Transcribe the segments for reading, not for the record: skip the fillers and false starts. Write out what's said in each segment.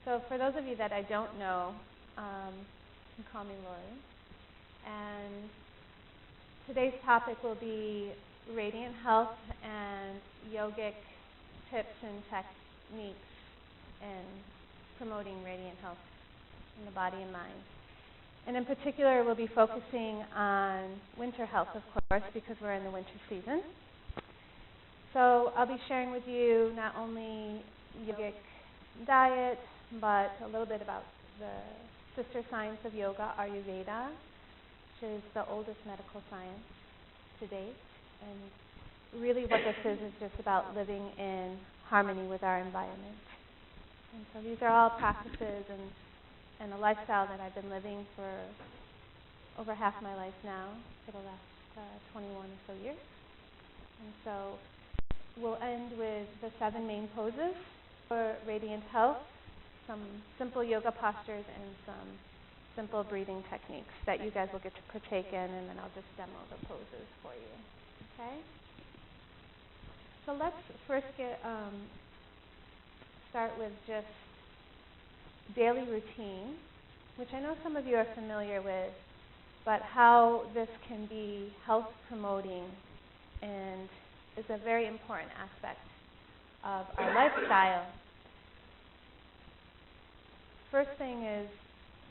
So for those of you that I don't know, you can call me Lorie. And today's topic will be radiant health and yogic tips and techniques in promoting radiant health in the body and mind. And in particular, we'll be focusing on winter health, of course, because we're in the winter season. So I'll be sharing with you not only yogic diet, but a little bit about the sister science of yoga, Ayurveda, which is the oldest medical science to date. And really what this is just about living in harmony with our environment. And so these are all practices and a lifestyle that I've been living for over half my life now, for the last 21 or so years. And so we'll end with the 7 main poses for radiant health, some simple yoga postures, and some simple breathing techniques that you guys will get to partake in, and then I'll just demo the poses for you. Okay? So let's first start with just daily routine, which I know some of you are familiar with, but how this can be health promoting and is a very important aspect of our lifestyle. First thing is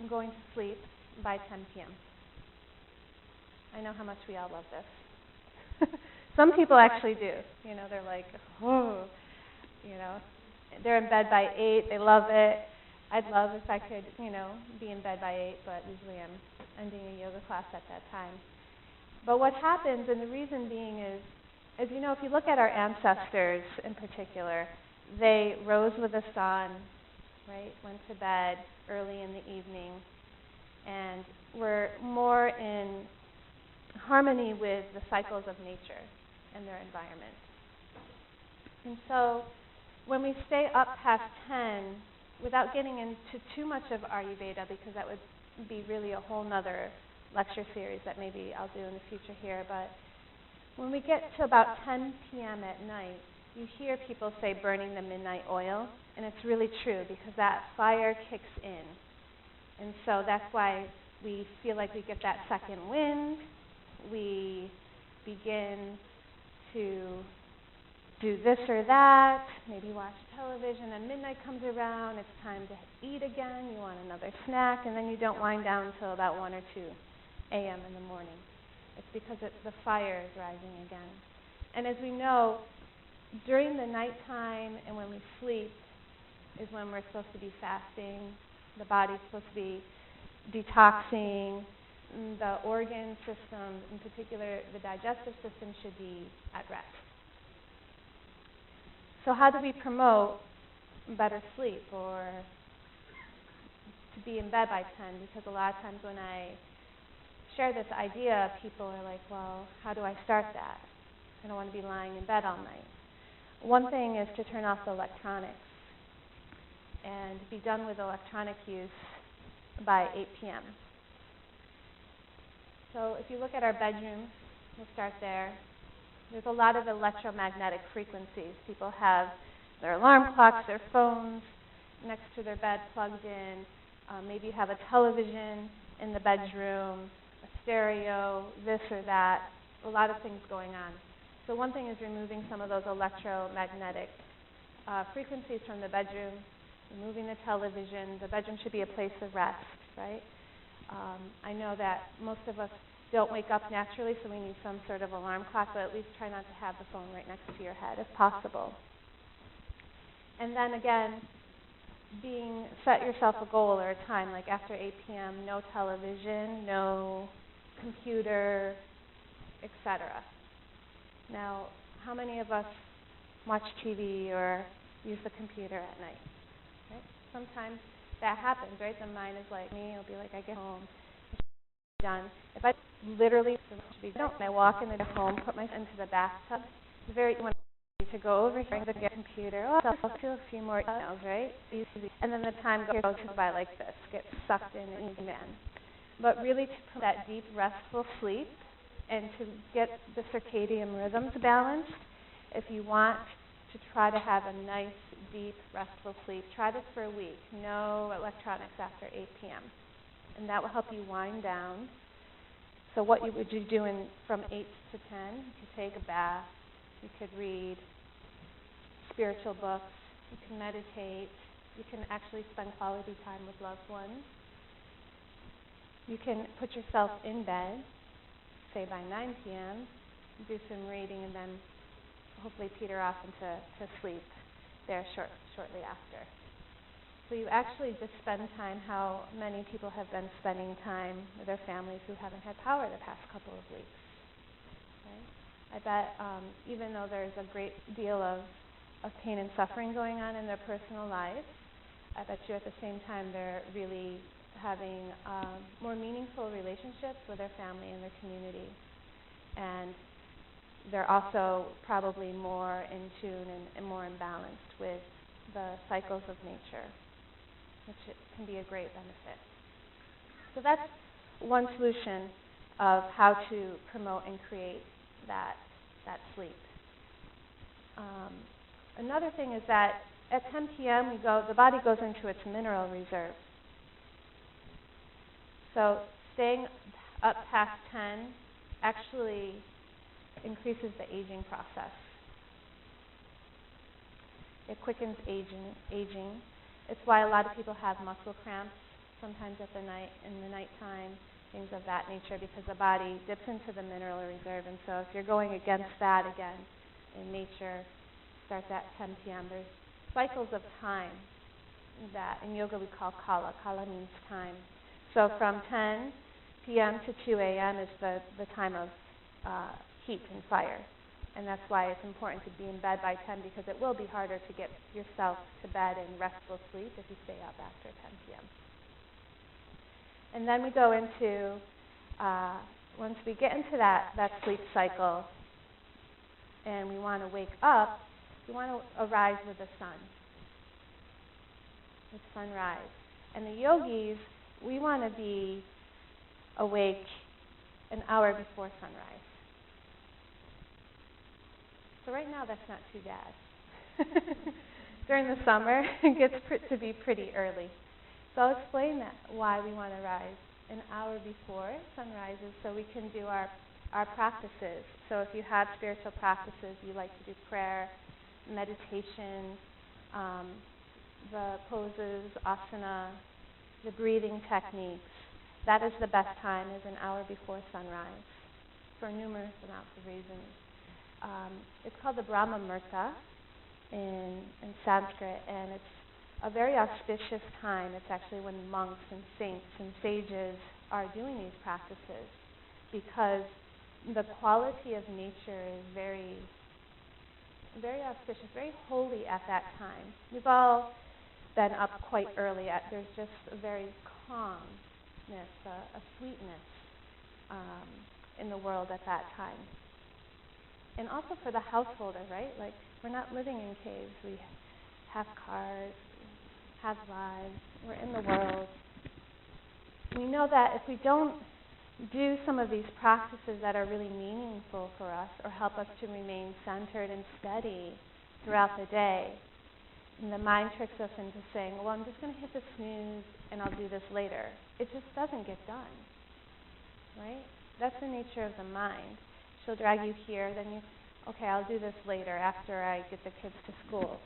going to sleep by 10 p.m. I know how much we all love this. Some people actually do. You know, they're like, oh, you know, they're in bed by 8, they love it. I'd love if I could, you know, be in bed by 8, but usually I'm ending a yoga class at that time. But what happens, and the reason being is, as you know, if you look at our ancestors in particular, they rose with the sun, right, went to bed early in the evening, and were more in harmony with the cycles of nature and their environment. And so when we stay up past 10, without getting into too much of Ayurveda, because that would be really a whole nother lecture series that maybe I'll do in the future here, but when we get to about 10 p.m. at night, you hear people say burning the midnight oil, and it's really true because that fire kicks in. And so that's why we feel like we get that second wind. We begin to do this or that, maybe watch television, and midnight comes around, it's time to eat again, you want another snack, and then you don't wind down until about 1 or 2 a.m. in the morning. It's because the fire is rising again. And as we know, during the nighttime and when we sleep is when we're supposed to be fasting, the body's supposed to be detoxing, the organ system, in particular the digestive system, should be at rest. So how do we promote better sleep or to be in bed by 10? Because a lot of times when I share this idea, people are like, well, how do I start that? I don't want to be lying in bed all night. One thing is to turn off the electronics and be done with electronic use by 8 p.m. So if you look at our bedrooms, we'll start there. There's a lot of electromagnetic frequencies. People have their alarm clocks, their phones next to their bed plugged in. Maybe you have a television in the bedroom, a stereo, this or that, a lot of things going on. So one thing is removing some of those electromagnetic frequencies from the bedroom, removing the television. The bedroom should be a place of rest, right? I know that most of us don't wake up naturally, so we need some sort of alarm clock, but at least try not to have the phone right next to your head if possible. And then again, set yourself a goal or a time, like after 8 p.m., no television, no computer, etc. Now, how many of us watch TV or use the computer at night? Right? Sometimes that happens, right? The mind is like me, it'll be like, I get home, it's done. If I literally I walk in the home, put myself into the bathtub, it's very when to go over here to get a computer, I'll do a few more emails, right? Easy. And then the time goes by like this, get sucked in and easy man. But really to put that deep, restful sleep and to get the circadian rhythms balanced, if you want to try to have a nice, deep, restful sleep. Try this for a week. No electronics after 8 p.m. And that will help you wind down. So what would you do from 8 to 10? You could take a bath. You could read spiritual books. You can meditate. You can actually spend quality time with loved ones. You can put yourself in bed, say by 9 p.m., do some reading, and then hopefully peter off into sleep there shortly after. So you actually just spend time how many people have been spending time with their families who haven't had power the past couple of weeks. Right? I bet even though there's a great deal of pain and suffering going on in their personal lives, I bet you at the same time they're really having more meaningful relationships with their family and their community. And they're also probably more in tune and more imbalanced with the cycles of nature, which can be a great benefit. So that's one solution of how to promote and create that sleep. Another thing is that at 10 p.m. the body goes into its mineral reserve. So staying up past 10 actually increases the aging process. It quickens aging. It's why a lot of people have muscle cramps sometimes in the nighttime, things of that nature, because the body dips into the mineral reserve. And so if you're going against that again in nature, starts at 10 p.m. There's cycles of time that in yoga we call kala. Kala means time. So from 10 p.m. to 2 a.m. is the time of heat and fire. And that's why it's important to be in bed by 10, because it will be harder to get yourself to bed in restful sleep if you stay up after 10 p.m. And then we go into, once we get into that sleep cycle and we want to wake up, we want to arise with the sun, with sunrise. And the yogis, we want to be awake an hour before sunrise. So right now that's not too bad. During the summer, it gets to be pretty early. So I'll explain that, why we want to rise an hour before sunrise is so we can do our practices. So if you have spiritual practices, you like to do prayer, meditation, the poses, asana, the breathing techniques, that is the best time, is an hour before sunrise for numerous amounts of reasons. It's called the Brahma Muhurta in Sanskrit, and it's a very auspicious time. It's actually when monks and saints and sages are doing these practices, because the quality of nature is very, very auspicious, very holy at that time. We've all been up quite early. There's just a very calmness, a sweetness in the world at that time. And also for the householder, right? Like, we're not living in caves. We have cars, have lives, we're in the world. We know that if we don't do some of these practices that are really meaningful for us or help us to remain centered and steady throughout the day, and the mind tricks us into saying, well, I'm just going to hit the snooze and I'll do this later. It just doesn't get done, right? That's the nature of the mind. She'll drag you here, then okay, I'll do this later after I get the kids to school.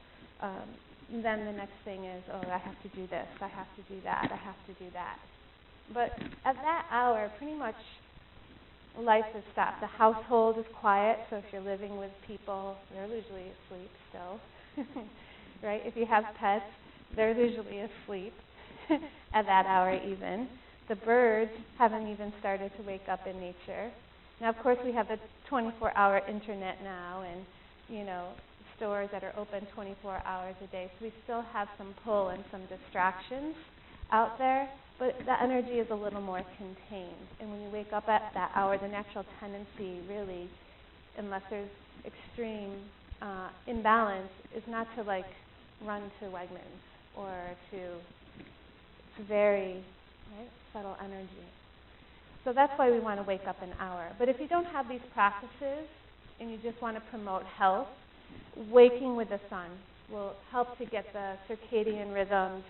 Then the next thing is, I have to do this, I have to do that, I have to do that. But at that hour, pretty much life is stopped. The household is quiet, so if you're living with people, they're usually asleep still, right? If you have pets, they're usually asleep at that hour even. The birds haven't even started to wake up in nature. Now, of course, we have the 24-hour internet now, and, stores that are open 24 hours a day. So we still have some pull and some distractions out there, but the energy is a little more contained. And when you wake up at that hour, the natural tendency really, unless there's extreme imbalance, is not to run to Wegmans or to, it's very subtle energy. So that's why we want to wake up an hour. But if you don't have these practices and you just want to promote health, waking with the sun will help to get the circadian rhythms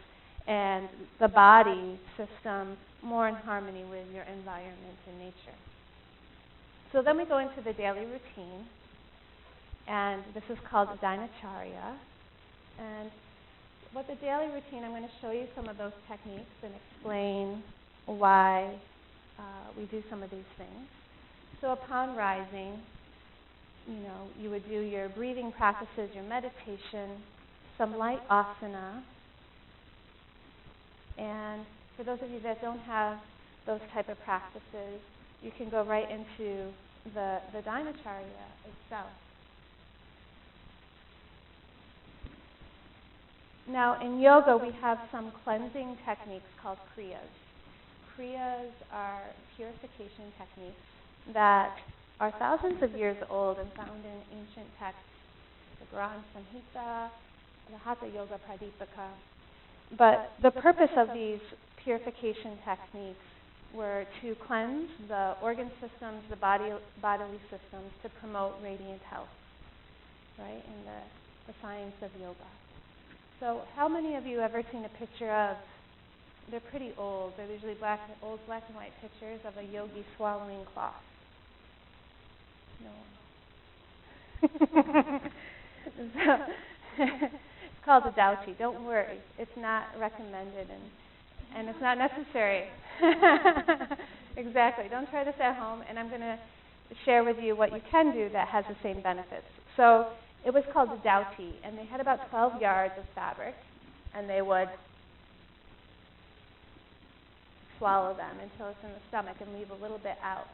and the body system more in harmony with your environment and nature. So then we go into the daily routine, and this is called Dinacharya. And what the daily routine, I'm going to show you some of those techniques and explain why we do some of these things. So upon rising, you would do your breathing practices, your meditation, some light asana. And for those of you that don't have those type of practices, you can go right into the Dinacharya itself. Now, in yoga, we have some cleansing techniques called kriyas. Kriyas are purification techniques that are thousands of years old and found in ancient texts, the Grant Samhita, the Hatha Yoga Pradipika. But the purpose of these purification techniques were to cleanse the organ systems, the bodily systems, to promote radiant health, right, in the science of yoga. So how many of you ever seen a picture of, they're pretty old, they're usually old black and white pictures of a yogi swallowing cloth? No. It's called a dauti. Don't worry, it's not recommended and it's not necessary. Exactly. Don't try this at home, and I'm going to share with you what you can do that has the same benefits. So it was called a dauti, and they had about 12 yards of fabric, and they would swallow them until it's in the stomach and leave a little bit out.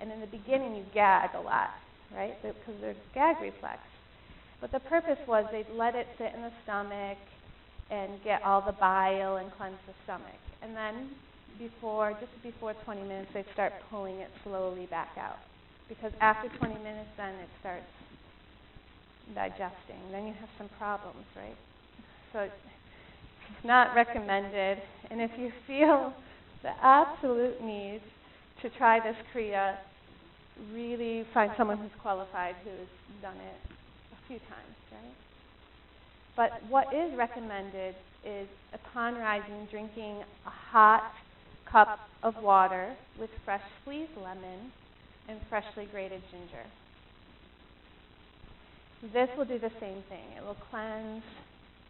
And in the beginning, you gag a lot, right, because there's gag reflex. But the purpose was they'd let it sit in the stomach and get all the bile and cleanse the stomach. And then just before 20 minutes, they'd start pulling it slowly back out. Because after 20 minutes, then it starts digesting. Then you have some problems, right? So it's not recommended. And if you feel the absolute need to try this kriya, really find someone who's qualified, who's done it a few times, right? But what is recommended is, upon rising, drinking a hot cup of water with fresh squeezed lemon and freshly grated ginger. This will do the same thing. It will cleanse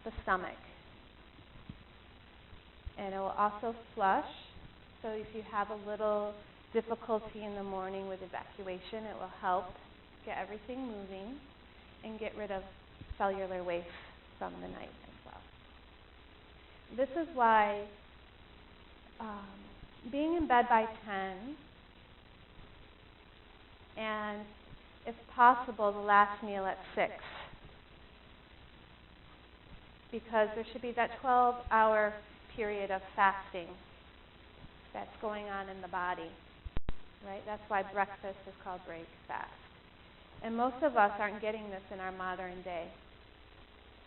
the stomach. And it will also flush. So if you have a little difficulty in the morning with evacuation, it will help get everything moving and get rid of cellular waste from the night as well. This is why being in bed by 10 and, if possible, the last meal at 6, because there should be that 12-hour period of fasting that's going on in the body, right? That's why breakfast is called break fast. And most of us aren't getting this in our modern day.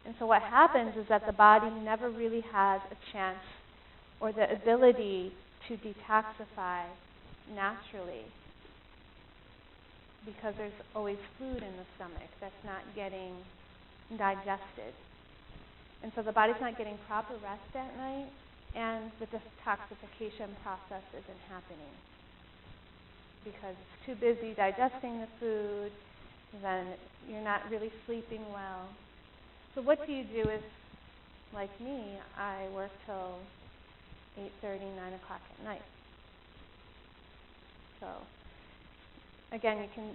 And so what happens is that the body never really has a chance or the ability to detoxify naturally, because there's always food in the stomach that's not getting digested. And so the body's not getting proper rest at night, and the detoxification process isn't happening because it's too busy digesting the food, then you're not really sleeping well. So what do you do is, like me, I work till 8:30, 9 o'clock at night. So again, you can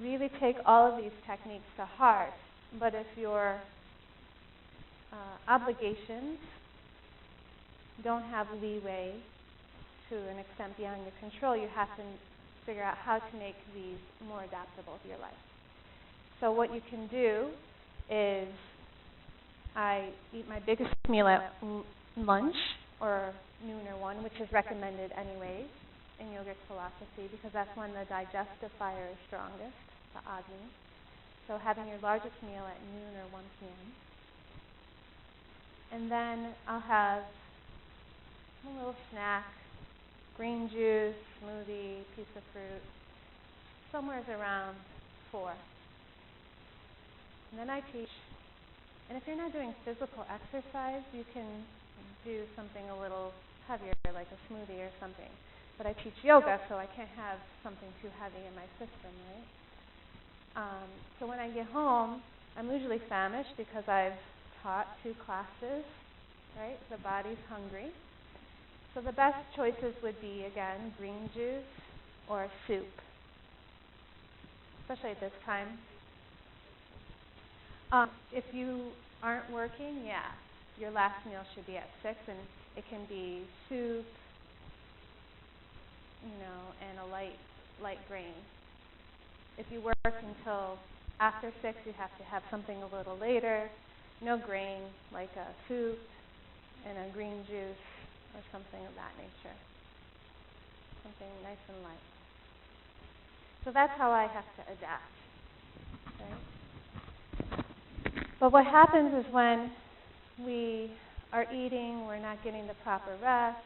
really take all of these techniques to heart, but if your obligations don't have leeway to an extent beyond your control, you have to figure out how to make these more adaptable to your life. So what you can do is, I eat my biggest meal at lunch, or noon or 1, which is recommended anyways in yogic philosophy, because that's when the digestive fire is strongest, the agni. So having your largest meal at noon or 1 p.m. And then I'll have a little snack, green juice, smoothie, piece of fruit, somewhere around 4. And then I teach. And if you're not doing physical exercise, you can do something a little heavier, like a smoothie or something. But I teach yoga, so I can't have something too heavy in my system, right? So when I get home, I'm usually famished because I've taught 2 classes, right? The body's hungry. So the best choices would be, again, green juice or soup, especially at this time. If you aren't working, your last meal should be at 6, and it can be soup, and a light grain. If you work until after 6, you have to have something a little later, no grain, like a soup and a green juice or something of that nature, something nice and light. So that's how I have to adapt, right? But what happens is when we are eating, we're not getting the proper rest,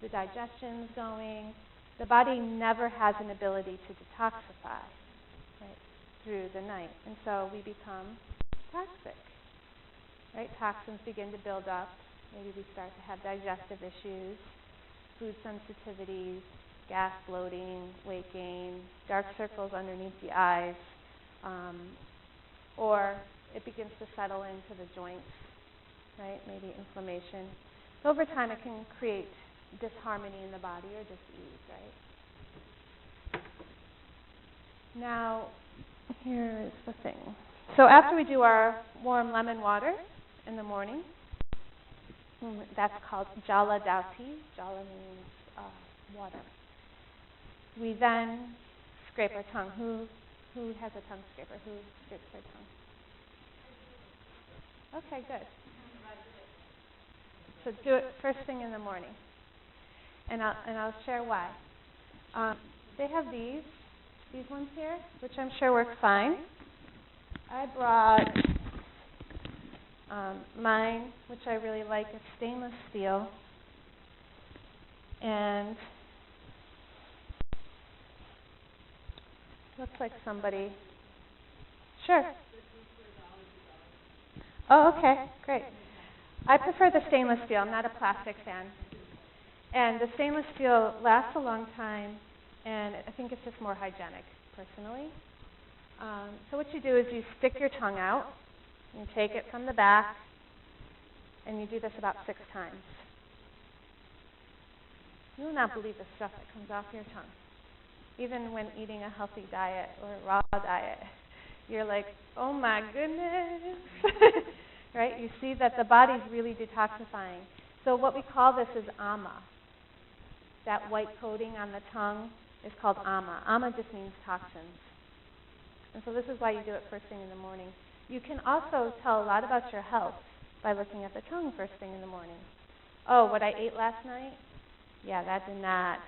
the digestion's going, the body never has an ability to detoxify, right, through the night. And so we become toxic, right? Toxins begin to build up. Maybe we start to have digestive issues, food sensitivities, gas, bloating, weight gain, dark circles underneath the eyes, or it begins to settle into the joints, right? Maybe inflammation. So over time, it can create disharmony in the body or dis-ease, right? Now, here is the thing. So after we do our warm lemon water in the morning, that's called jala dauti. Jala means water. We then scrape our tongue. Who has a tongue scraper? Who scrapes their tongue? Okay, good. So do it first thing in the morning. And I'll share why. They have these ones here, which I'm sure work fine. I brought mine, which I really like. It's stainless steel. And looks like somebody. Sure. Oh, okay, great. I prefer the stainless steel. I'm not a plastic fan. And the stainless steel lasts a long time, and I think it's just more hygienic, personally. So what you do is you stick your tongue out, you take it from the back, and you do this about 6 times. You will not believe the stuff that comes off your tongue. Even when eating a healthy diet or a raw diet, you're like, oh my goodness. Right? You see that the body's really detoxifying. So what we call this is ama. That white coating on the tongue is called ama. Ama just means toxins. And so this is why you do it first thing in the morning. You can also tell a lot about your health by looking at the tongue first thing in the morning. Oh, what I ate last night? Yeah, that did not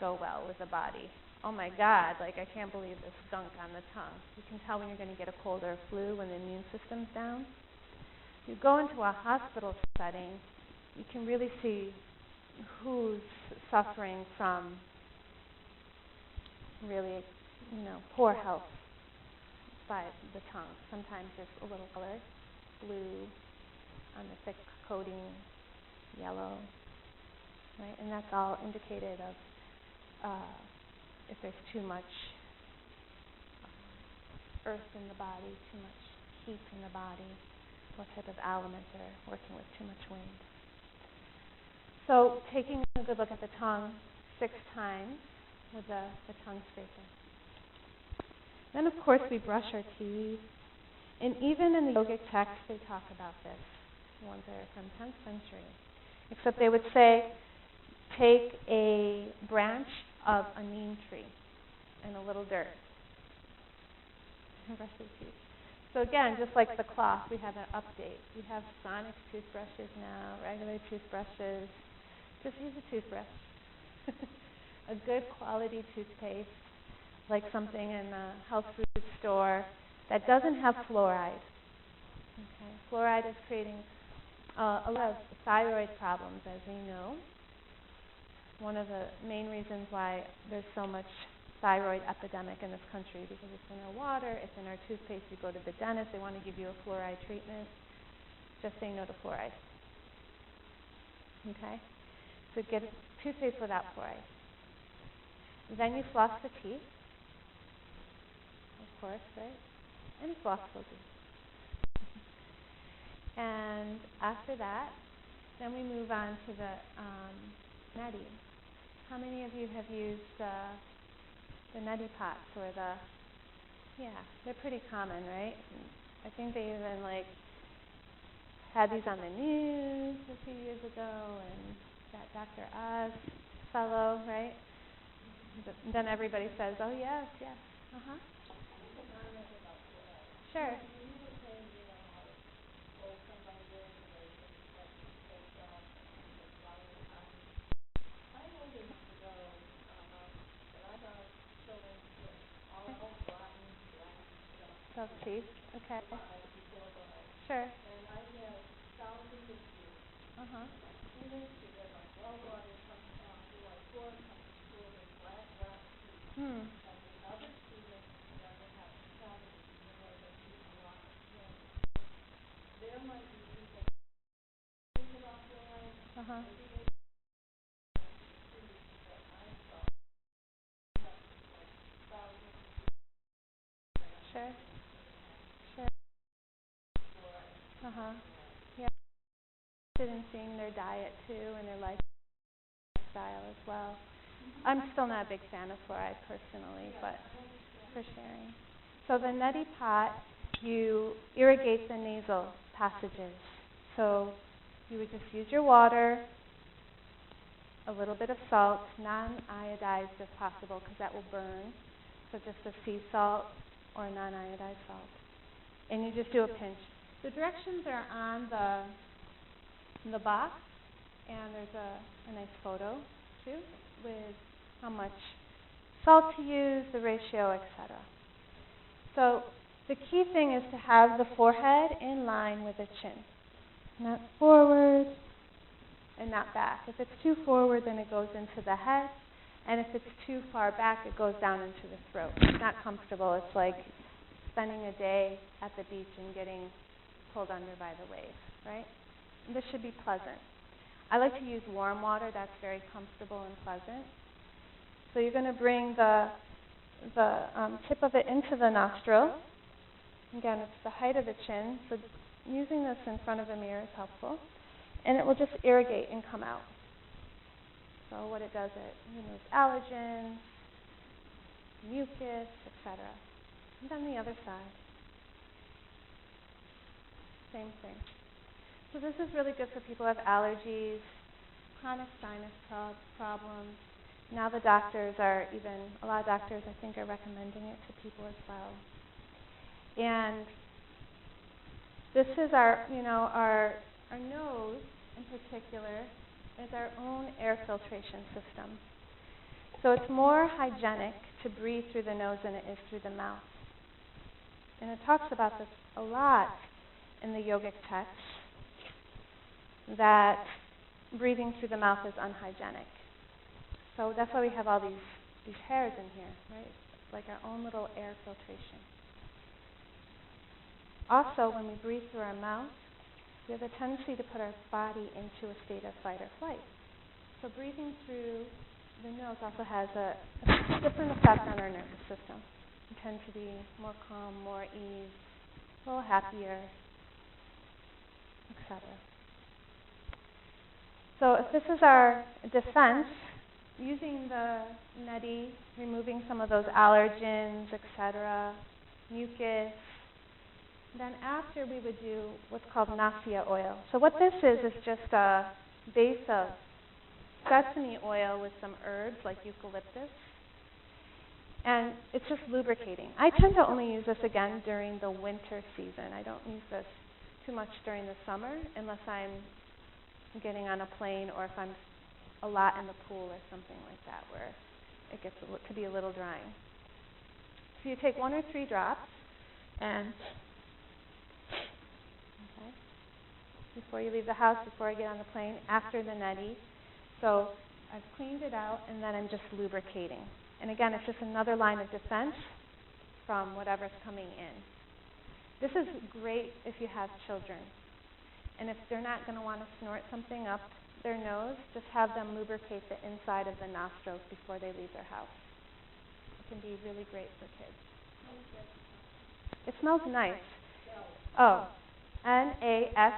go well with the body. Oh my God, I can't believe this gunk on the tongue. You can tell when you're going to get a cold or a flu when the immune system's down. You go into a hospital setting, you can really see who's suffering from really, poor health by the tongue. Sometimes there's a little color, blue on the thick coating, yellow, right? And that's all indicated of if there's too much earth in the body, too much heat in the body, what type of element they're working with, too much wind. So taking a good look at the tongue 6 times with the tongue scraper. Then, of course, we brush our teeth. And even in the yogic texts, they talk about this, the ones that are from 10th century. Except they would say, take a branch of a neem tree and a little dirt and brush your teeth. So again, just like the cloth, we have an update. We have sonic toothbrushes now, regular toothbrushes. Just use a toothbrush. A good quality toothpaste, like something in a health food store that doesn't have fluoride. Okay? Fluoride is creating a lot of thyroid problems, as we know. One of the main reasons why there's so much thyroid epidemic in this country, because it's in our water, it's in our toothpaste. You go to the dentist, they want to give you a fluoride treatment. just say no to fluoride. Okay? So get toothpaste without fluoride. Then you floss the teeth, of course, right? Any floss will do. And after that, then we move on to the neti. How many of you have used the neti pots or they're pretty common, right? I think they even had these on the news a few years ago, and that Dr. Oz fellow, right? Then everybody says, oh yes, yes, Sure. Self teeth, okay. Sure. Sure. Sure. Yeah. Interested in seeing their diet too and their lifestyle as well. I'm still not a big fan of fluoride personally, but for sharing. So the neti pot, you irrigate the nasal passages. So you would just use your water, a little bit of salt, non-iodized if possible, because that will burn. So just a sea salt or non-iodized salt. And you just do a pinch. The directions are on the box, and there's a nice photo too with how much salt to use, the ratio, etc. So the key thing is to have the forehead in line with the chin. Not forward and not back. If it's too forward, then it goes into the head. And if it's too far back, it goes down into the throat. It's not comfortable. It's like spending a day at the beach and getting pulled under by the waves, right? And this should be pleasant. I like to use warm water. That's very comfortable and pleasant. So you're going to bring the tip of it into the nostril. Again, it's the height of the chin. So using this in front of a mirror is helpful. And it will just irrigate and come out. So what it does, it removes allergens, mucus, etc. And then the other side. Same thing. So this is really good for people who have allergies, chronic sinus problems. Now the doctors are a lot of doctors I think are recommending it to people as well. And this is our nose in particular is our own air filtration system. So it's more hygienic to breathe through the nose than it is through the mouth. And it talks about this a lot in the yogic texts, that breathing through the mouth is unhygienic. So that's why we have all these hairs in here, right? It's like our own little air filtration. Also, when we breathe through our mouth, we have a tendency to put our body into a state of fight or flight. So breathing through the nose also has a different effect on our nervous system. We tend to be more calm, more ease, a little happier, etc. So if this is our defense, using the neti, removing some of those allergens, etc., mucus, then after we would do what's called nasya oil. So what this is just a base of sesame oil with some herbs like eucalyptus. And it's just lubricating. I tend to only use this again during the winter season. I don't use this too much during the summer unless I'm getting on a plane or if I'm a lot in the pool or something like that where it gets to be a little drying. So you take 1 or 3 drops and before you leave the house, before I get on the plane, after the neti. So I've cleaned it out and then I'm just lubricating. And again, it's just another line of defense from whatever's coming in. This is great if you have children And if they're not going to want to snort something up their nose, just have them lubricate the inside of the nostrils before they leave their house. It can be really great for kids. It smells nice. Oh, Nasya.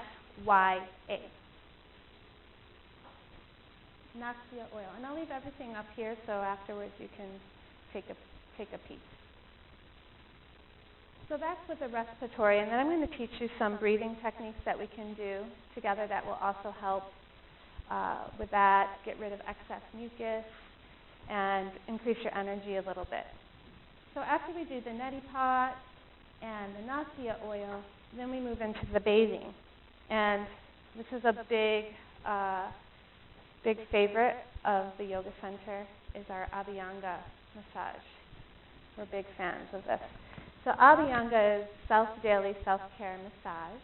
Nasya oil. And I'll leave everything up here so afterwards you can take a peek. So that's with the respiratory, and then I'm going to teach you some breathing techniques that we can do together that will also help with that, get rid of excess mucus, and increase your energy a little bit. So after we do the neti pot and the Nasya oil, then we move into the bathing. And this is a big favorite of the Yoga Center is our Abhyanga massage. We're big fans of this. So Abhyanga is daily self-care massage,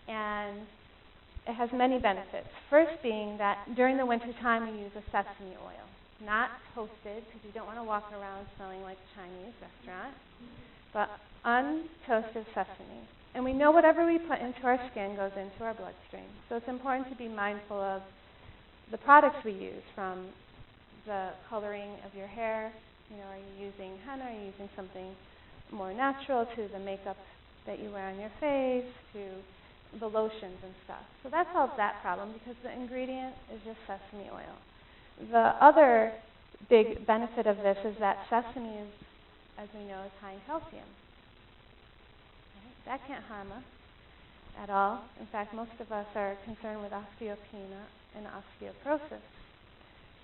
and it has many benefits. First being that during the winter time we use a sesame oil, not toasted, because you don't want to walk around smelling like a Chinese restaurant, but untoasted sesame. And we know whatever we put into our skin goes into our bloodstream. So it's important to be mindful of the products we use, from the coloring of your hair, are you using henna, are you using something more natural, to the makeup that you wear on your face, to the lotions and stuff. So that solves that problem because the ingredient is just sesame oil. The other big benefit of this is that sesame is, as we know, is high in calcium. Right? That can't harm us at all. In fact, most of us are concerned with osteopenia and osteoporosis.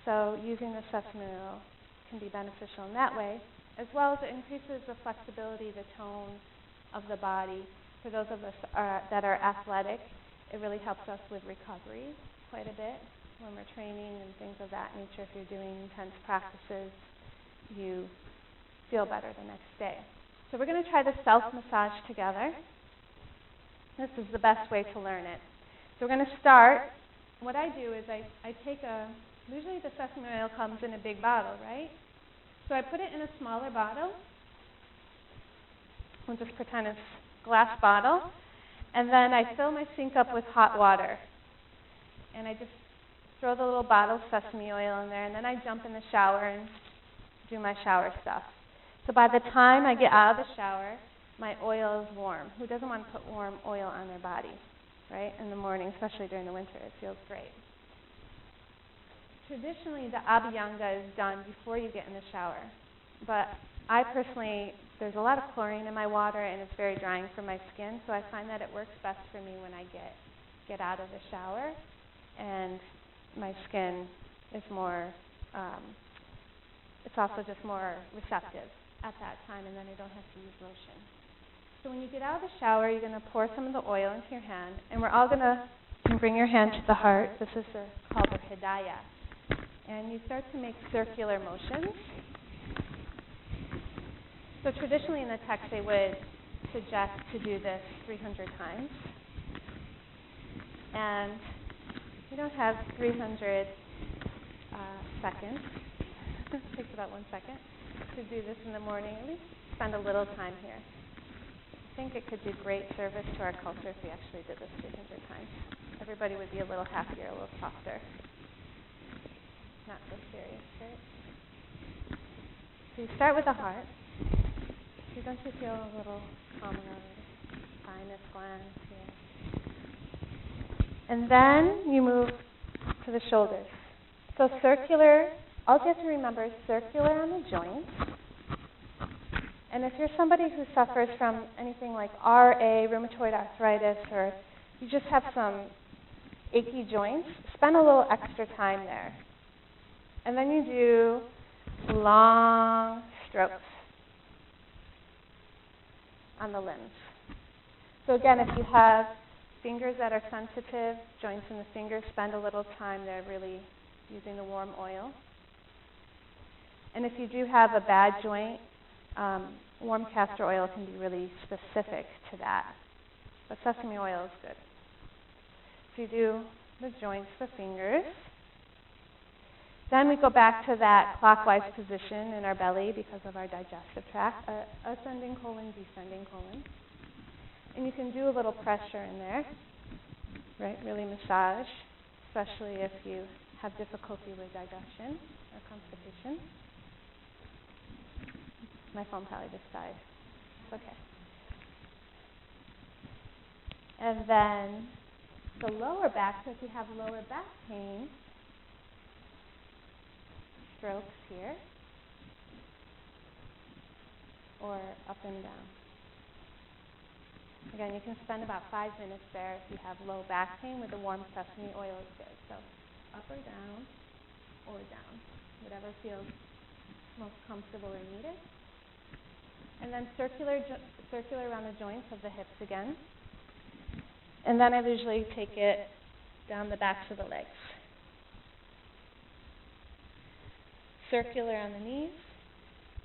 So using the sesame oil can be beneficial in that way, as well as it increases the flexibility, the tone of the body. For those of us that are athletic, it really helps us with recovery quite a bit when we're training and things of that nature. If you're doing intense practices, you feel better the next day. So we're going to try the self-massage together. This is the best way to learn it. So we're going to start. What I do is I take usually the sesame oil comes in a big bottle, right? So I put it in a smaller bottle. We'll just pretend it's a glass bottle. And then I fill my sink up with hot water. And I just throw the little bottle of sesame oil in there, and then I jump in the shower and do my shower stuff. So by the time I get out of the shower, my oil is warm. Who doesn't want to put warm oil on their body, right, in the morning, especially during the winter? It feels great. Traditionally, the Abhyanga is done before you get in the shower. But I personally, there's a lot of chlorine in my water, and it's very drying for my skin, so I find that it works best for me when I get out of the shower, and my skin is more, it's also just more receptive at that time, and then I don't have to use lotion. So when you get out of the shower, you're going to pour some of the oil into your hand, and we're all going to bring your hand to the heart. This is called the Hridaya. And you start to make circular motions. So traditionally in the text, they would suggest to do this 300 times. And we don't have 300 seconds. It takes about 1 second to do this in the morning. At least spend a little time here. I think it could do great service to our culture if we actually did this 300 times. Everybody would be a little happier, a little softer. Not so serious, right? So you start with the heart. So don't you feel a little calmer on the sinus glands here? And then you move to the shoulders. So circular, all you have to remember is circular on the joints. And if you're somebody who suffers from anything like RA, rheumatoid arthritis, or you just have some achy joints, spend a little extra time there. And then you do long strokes on the limbs. So again, if you have fingers that are sensitive, joints in the fingers, spend a little time there really using the warm oil. And if you do have a bad joint, warm castor oil can be really specific to that. But sesame oil is good. So you do the joints, the fingers. Then we go back to that clockwise position in our belly because of our digestive tract, ascending colon, descending colon. And you can do a little pressure in there. right? Really massage, especially if you have difficulty with digestion or constipation. My phone probably just died. Okay. And then the lower back, so if you have lower back pain, strokes here, or up and down. Again, you can spend about 5 minutes there if you have low back pain. With the warm sesame oil is good. So up or down, whatever feels most comfortable or needed. And then circular around the joints of the hips again. And then I usually take it down the backs of the legs. Circular on the knees.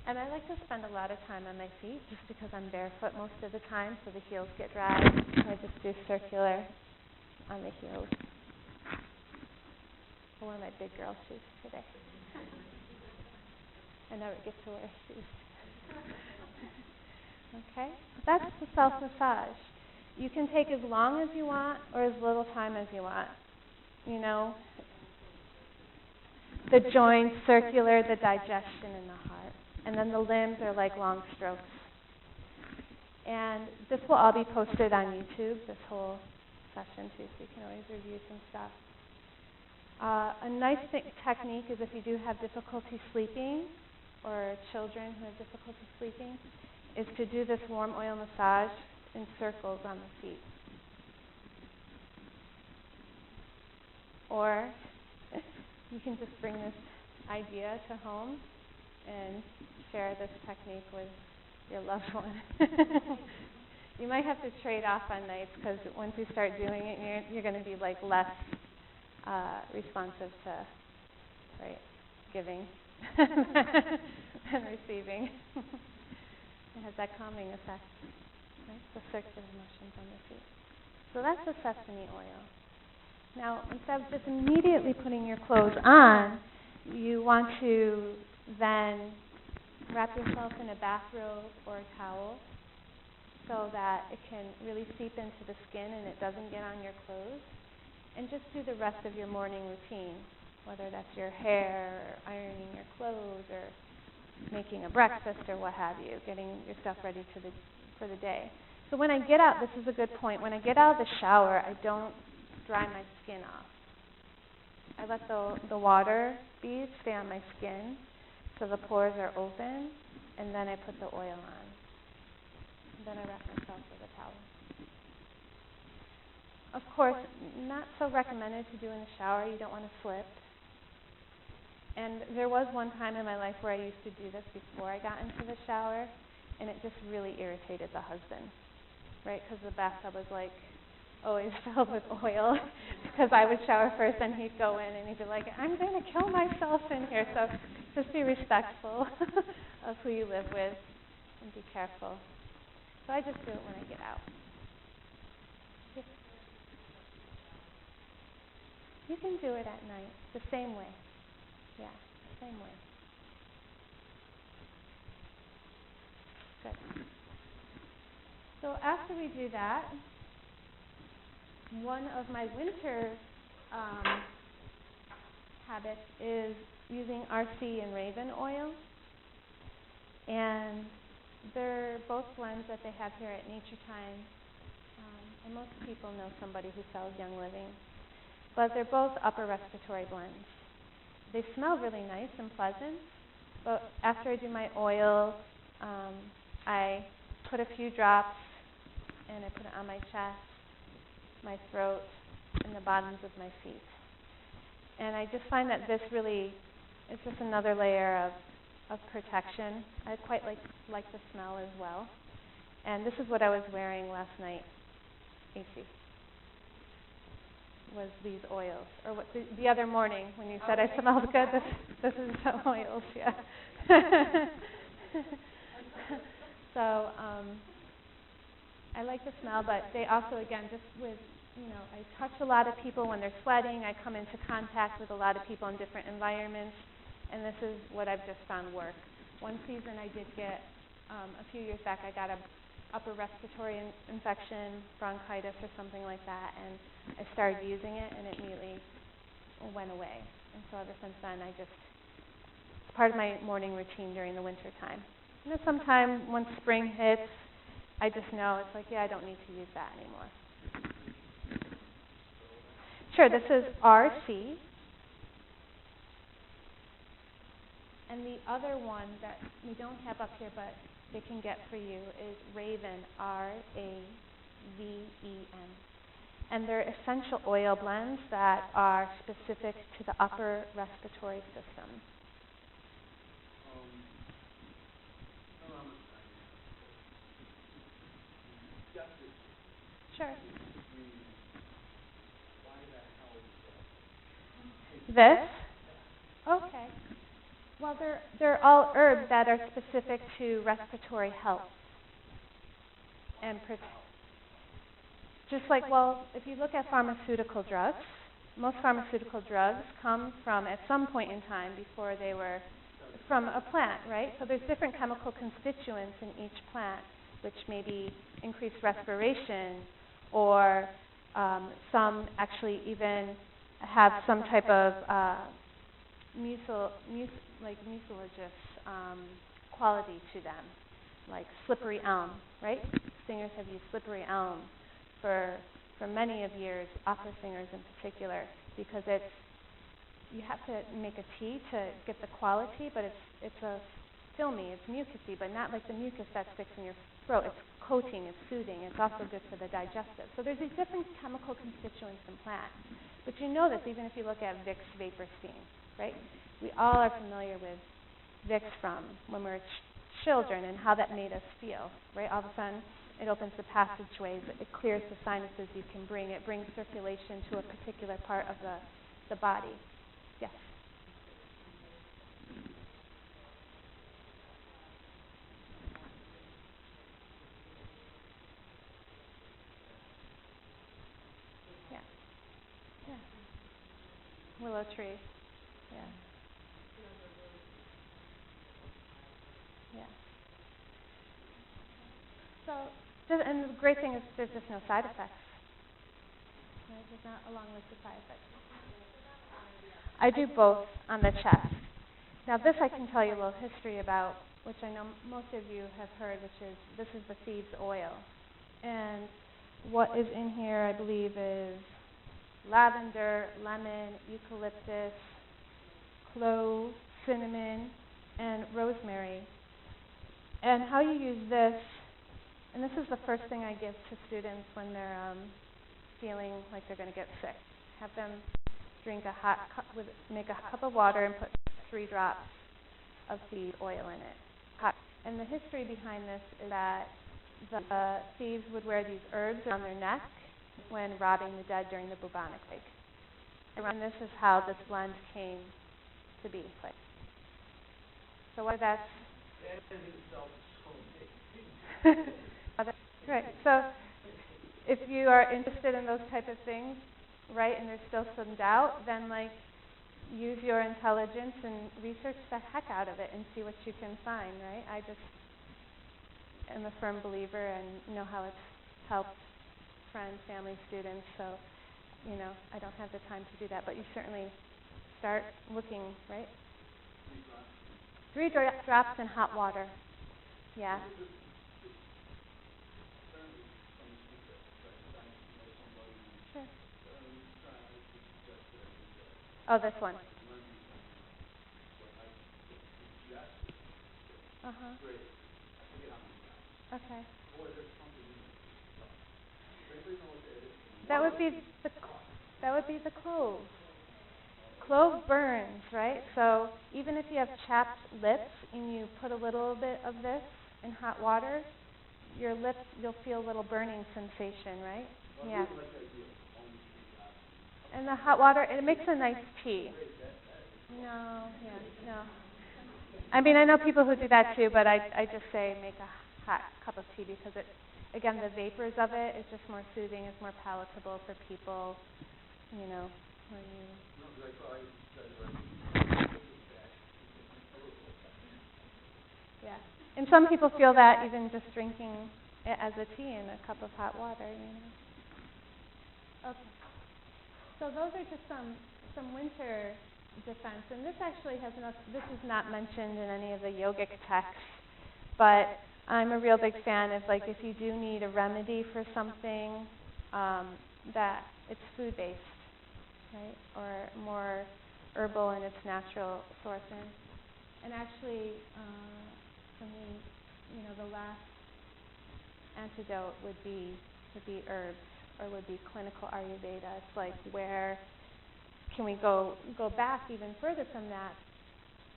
And I like to spend a lot of time on my feet just because I'm barefoot most of the time, so the heels get dry. So I just do circular on the heels. I wore my big girl shoes today. I never get to wear shoes. Okay? That's the self-massage. You can take as long as you want or as little time as you want. You know, the joints, circular, the digestion, and the heart. And then the limbs are like long strokes. And this will all be posted on YouTube, this whole session too, so you can always review some stuff. A nice technique is if you do have difficulty sleeping, or children who have difficulty sleeping, is to do this warm oil massage in circles on the feet. Or you can just bring this idea to home and share this technique with your loved one. You might have to trade off on nights, because once you start doing it, you're going to be like less responsive to, right, giving and receiving. It has that calming effect, right? The circular motions on the feet. So that's the sesame oil. Now, instead of just immediately putting your clothes on, you want to then wrap yourself in a bathrobe or a towel so that it can really seep into the skin and it doesn't get on your clothes. And just do the rest of your morning routine, whether that's your hair, or ironing your clothes, or making a breakfast, or what have you, getting your stuff ready for the day. So when I get out, this is a good point, when I get out of the shower, I don't dry my skin off. I let the water beads stay on my skin so the pores are open, and then I put the oil on. And then I wrap myself with a towel. Of course, not so recommended to do in the shower. You don't want to slip. And there was one time in my life where I used to do this before I got into the shower, and it just really irritated the husband, right? Because the bathtub was like always filled with oil, because I would shower first, and he'd go in, and he'd be like, I'm going to kill myself in here. So just be respectful of who you live with, and be careful. So I just do it when I get out. You can do it at night, the same way. Yeah, same way. Good. So after we do that, one of my winter habits is using RC and Raven oil. And they're both blends that they have here at Nature Time. And most people know somebody who sells Young Living. But they're both upper respiratory blends. They smell really nice and pleasant, but after I do my oil, I put a few drops, and I put it on my chest, my throat, and the bottoms of my feet. And I just find that this really is just another layer of protection. I quite like the smell as well. And this is what I was wearing last night, AC. Was these oils, or what the other morning when you said I smelled good. This is the oils, yeah. So I like the smell, but they also, again, just with, I touch a lot of people when they're sweating. I come into contact with a lot of people in different environments, and this is what I've just found work. One season I did get, a few years back, I got a upper respiratory infection, bronchitis, or something like that, and I started using it, and it immediately went away. And so ever since then, it's part of my morning routine during the winter time. And then sometime when spring hits, I just know it's like, yeah, I don't need to use that anymore. Sure, this is RC. And the other one that we don't have up here, but they can get for you, is Raven, RAVEN. And they're essential oil blends that are specific to the upper respiratory system. Sure. This? Okay. Well, they're all herbs that are specific to respiratory health and just like, well, if you look at pharmaceutical drugs, most pharmaceutical drugs come from, at some point in time before they were from a plant, right? So there's different chemical constituents in each plant, which maybe increase respiration, or some actually even have some type of mucilagous quality to them, like slippery elm, right? Singers have used slippery elm for many of years, opera singers in particular, because you have to make a tea to get the quality, but it's a filmy, it's mucousy, but not like the mucus that sticks in your throat. It's coating, it's soothing, it's also good for the digestive. So there's these different chemical constituents in plants. But you know this even if you look at Vicks Vapor Steam, right? We all are familiar with Vicks from when we were children and how that made us feel, right? All of a sudden, it opens the passageways, it clears the sinuses you can bring, it brings circulation to a particular part of the body. Yes? Yeah. Yeah. Willow tree. Yeah. Yeah. So, and the great thing is there's just no side effects. Right? There's not a long list of side effects. I do both on the chest. Now this I can tell you a little history about, which I know most of you have heard, which is this is the thieves' oil. And what is in here, I believe, is lavender, lemon, eucalyptus, clove, cinnamon, and rosemary. And how you use this, and this is the first thing I give to students when they're feeling like they're going to get sick. Have them drink a hot cup, make a cup of water and put 3 drops of seed oil in it. Hot. And the history behind this is that the thieves would wear these herbs around their neck when robbing the dead during the bubonic plague. And this is how this blend came to be. So what that's right. So if you are interested in those type of things, right, and there's still some doubt, then use your intelligence and research the heck out of it and see what you can find, right? I just am a firm believer and know how it's helped friends, family, students, so, I don't have the time to do that, but you certainly start looking, right? 3 drops in hot water. Yeah. Sure. Oh, this one. Uh-huh. Okay. That would be the clove. Clove burns, right? So even if you have chapped lips and you put a little bit of this in hot water, your lips, you'll feel a little burning sensation, right? Yeah. And the hot water, it makes a nice tea. No. I mean, I know people who do that too, but I just say make a hot cup of tea because again, the vapors of it is just more soothing, it's more palatable for people, Yeah. And some people feel that even just drinking it as a tea in a cup of hot water, Okay. So those are just some winter defense, and this actually this is not mentioned in any of the yogic texts, but I'm a real big fan of, like, if you do need a remedy for something, that it's food-based, right, or more herbal in its natural sourcing. And actually, for me, the last antidote would be herbs, or would be clinical Ayurveda. It's like, where can we go back even further from that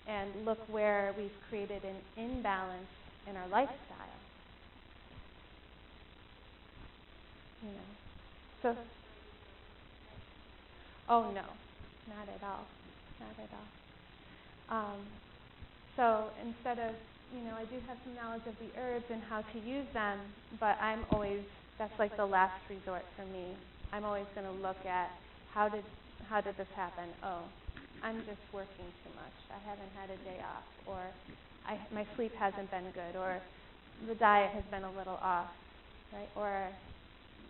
and look where we've created an imbalance in our lifestyle? So, oh no, not at all, not at all. So instead of, I do have some knowledge of the herbs and how to use them, but that's like the last resort for me. I'm always going to look at, how did this happen? Oh, I'm just working too much. I haven't had a day off, or my sleep hasn't been good, or the diet has been a little off, right? Or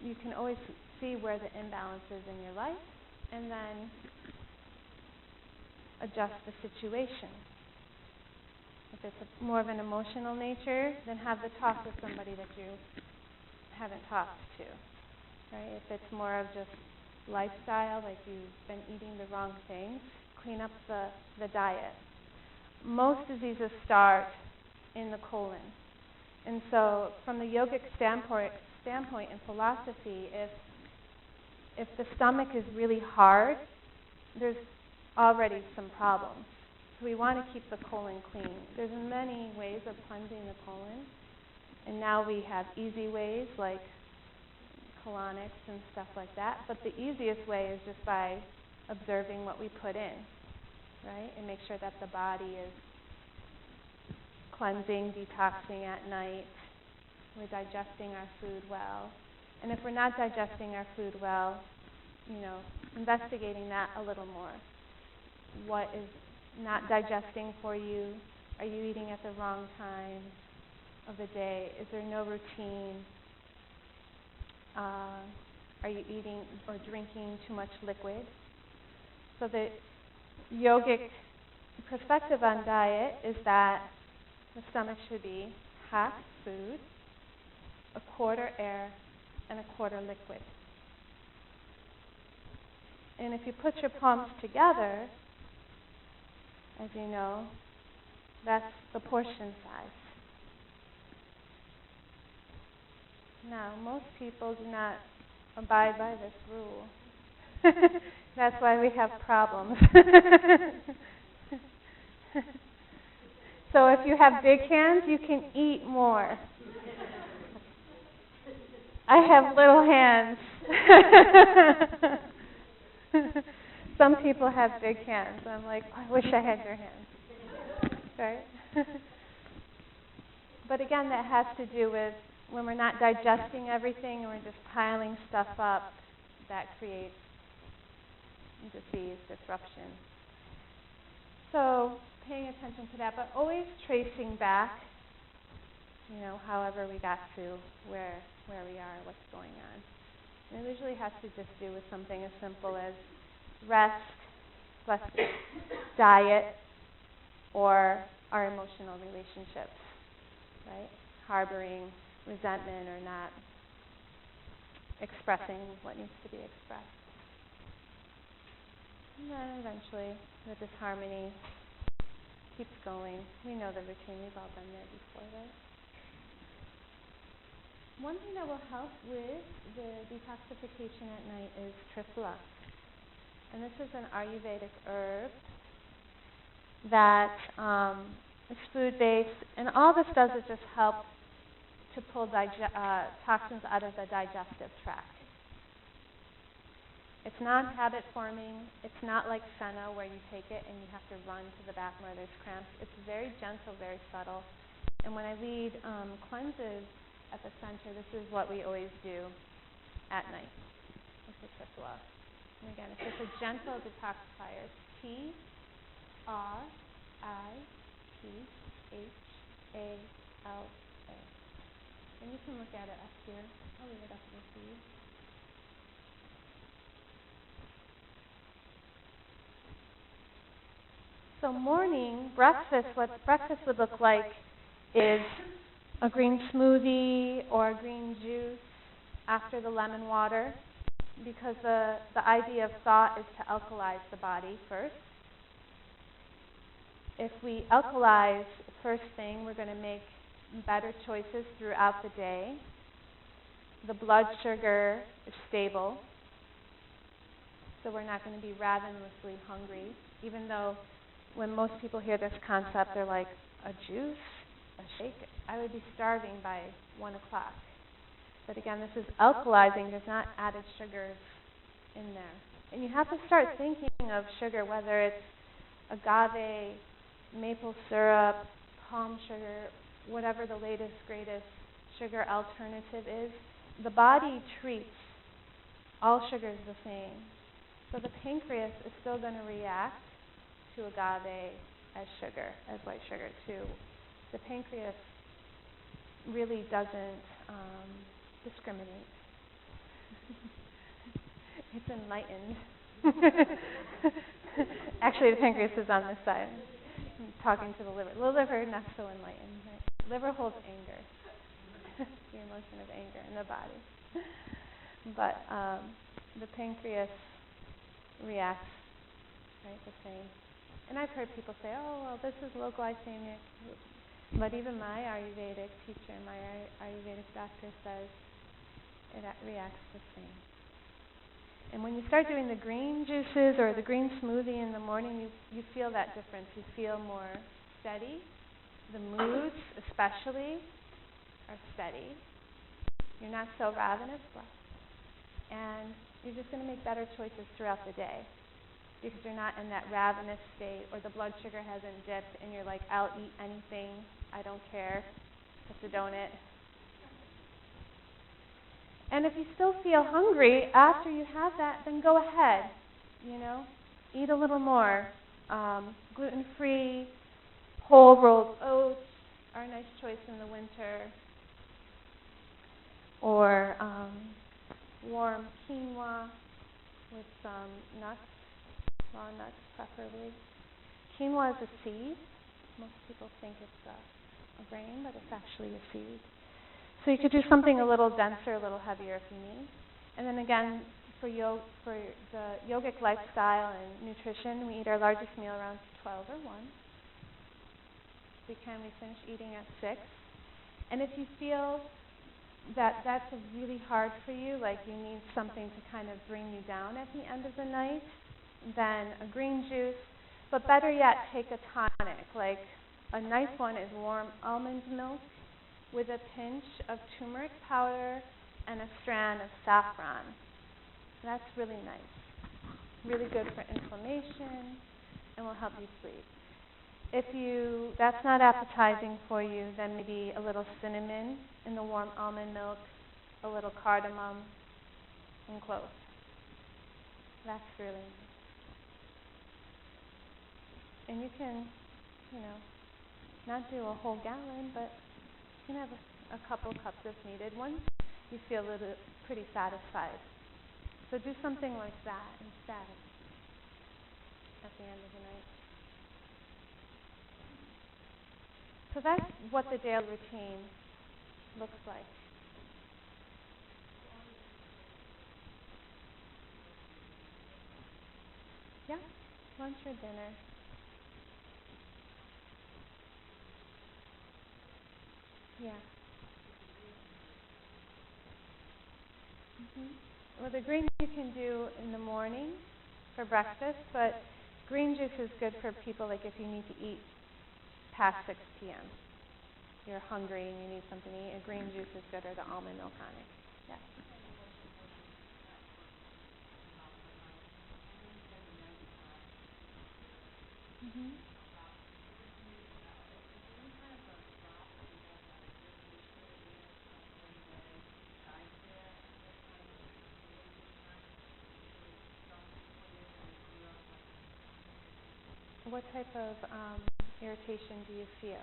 you can always see where the imbalance is in your life, and then adjust the situation. If it's more of an emotional nature, then have the talk with somebody that you haven't talked to, right? If it's more of just lifestyle, like you've been eating the wrong things, clean up the diet. Most diseases start in the colon. And so from the yogic standpoint and philosophy, if the stomach is really hard, there's already some problems. So we want to keep the colon clean. There's many ways of cleansing the colon. And now we have easy ways, like colonics and stuff like that. But the easiest way is just by observing what we put in, right? And make sure that the body is cleansing, detoxing at night. We're digesting our food well. And if we're not digesting our food well, investigating that a little more. What is not digesting for you? Are you eating at the wrong time of the day? Is there no routine? Are you eating or drinking too much liquid? So the yogic perspective on diet is that the stomach should be half food, a quarter air, and a quarter liquid. And if you put your palms together, as you know, that's the portion size. Now, most people do not abide by this rule. That's why we have problems. So if you have big hands, you can eat more. I have little hands. Some people have big hands. I'm like, I wish I had your hands. Right? But again, that has to do with when we're not digesting everything and we're just piling stuff up, that creates disease, disruption. So paying attention to that, but always tracing back, however we got to where we are, what's going on. And it usually has to just do with something as simple as rest, diet, or our emotional relationships, right? Harboring resentment or not expressing what needs to be expressed. And then eventually the disharmony keeps going. We know the routine. We've all been there before, right? One thing that will help with the detoxification at night is triphala. And this is an Ayurvedic herb that is food-based. And all this does is just help to pull toxins out of the digestive tract. It's not habit forming. It's not like senna where you take it and you have to run to the bathroom where there's cramps. It's very gentle, very subtle. And when I lead cleanses at the center, this is what we always do at night with the triphala. And again, it's just a gentle detoxifier. It's TRIPHALA. And you can look at it up here. I'll leave it up here for you. So morning, breakfast, what breakfast would look like is a green smoothie or a green juice after the lemon water, because the idea of thought is to alkalize the body first. If we alkalize first thing, we're going to make better choices throughout the day. The blood sugar is stable, so we're not going to be ravenously hungry, even though when most people hear this concept, they're like, a juice, a shake? I would be starving by 1 o'clock. But again, this is alkalizing. There's not added sugars in there. And you have to start thinking of sugar, whether it's agave, maple syrup, palm sugar, whatever the latest, greatest sugar alternative is. The body treats all sugars the same. So the pancreas is still going to react to agave as sugar, as white sugar too. The pancreas really doesn't discriminate. It's enlightened. Actually, the pancreas is on this side. I'm talking to the liver. The liver, not so enlightened. Right? Liver holds anger, the emotion of anger in the body. But the pancreas reacts, right, the same. And I've heard people say, oh, well, this is low glycemic. But even my Ayurvedic teacher, my Ayurvedic doctor says it reacts the same. And when you start doing the green juices or the green smoothie in the morning, you feel that difference. You feel more steady. The moods, especially, are steady. You're not so ravenous. And you're just going to make better choices throughout the day, because you're not in that ravenous state, or the blood sugar hasn't dipped and you're like, I'll eat anything, I don't care, just a donut. And if you still feel hungry after you have that, then go ahead, eat a little more. Gluten-free, whole rolled oats are a nice choice in the winter. Or warm quinoa with some nuts, raw nuts preferably. Quinoa is a seed. Most people think it's a grain, but it's actually a seed. So you could do something a little denser, a little heavier if you need. And then again, for the yogic lifestyle and nutrition, we eat our largest meal around 12 or 1. We finish eating at 6. And if you feel that that's really hard for you, like you need something to kind of bring you down at the end of the night, then a green juice. But better yet, take a tonic. Like a nice one is warm almond milk with a pinch of turmeric powder and a strand of saffron. That's really nice. Really good for inflammation and will help you sleep. If that's not appetizing for you, then maybe a little cinnamon in the warm almond milk, a little cardamom, and cloves. That's really nice. And you can, not do a whole gallon, but you can have a couple cups if needed once you feel pretty satisfied. So do something like that instead at the end of the night. So that's what the daily routine looks like. Yeah, lunch or dinner. Yeah. Well, the green you can do in the morning for breakfast, but green juice is good for people like if you need to eat past 6 p.m. You're hungry and you need something to eat, a green juice is good, or the almond milk tonic. Yes. What type of irritation do you feel?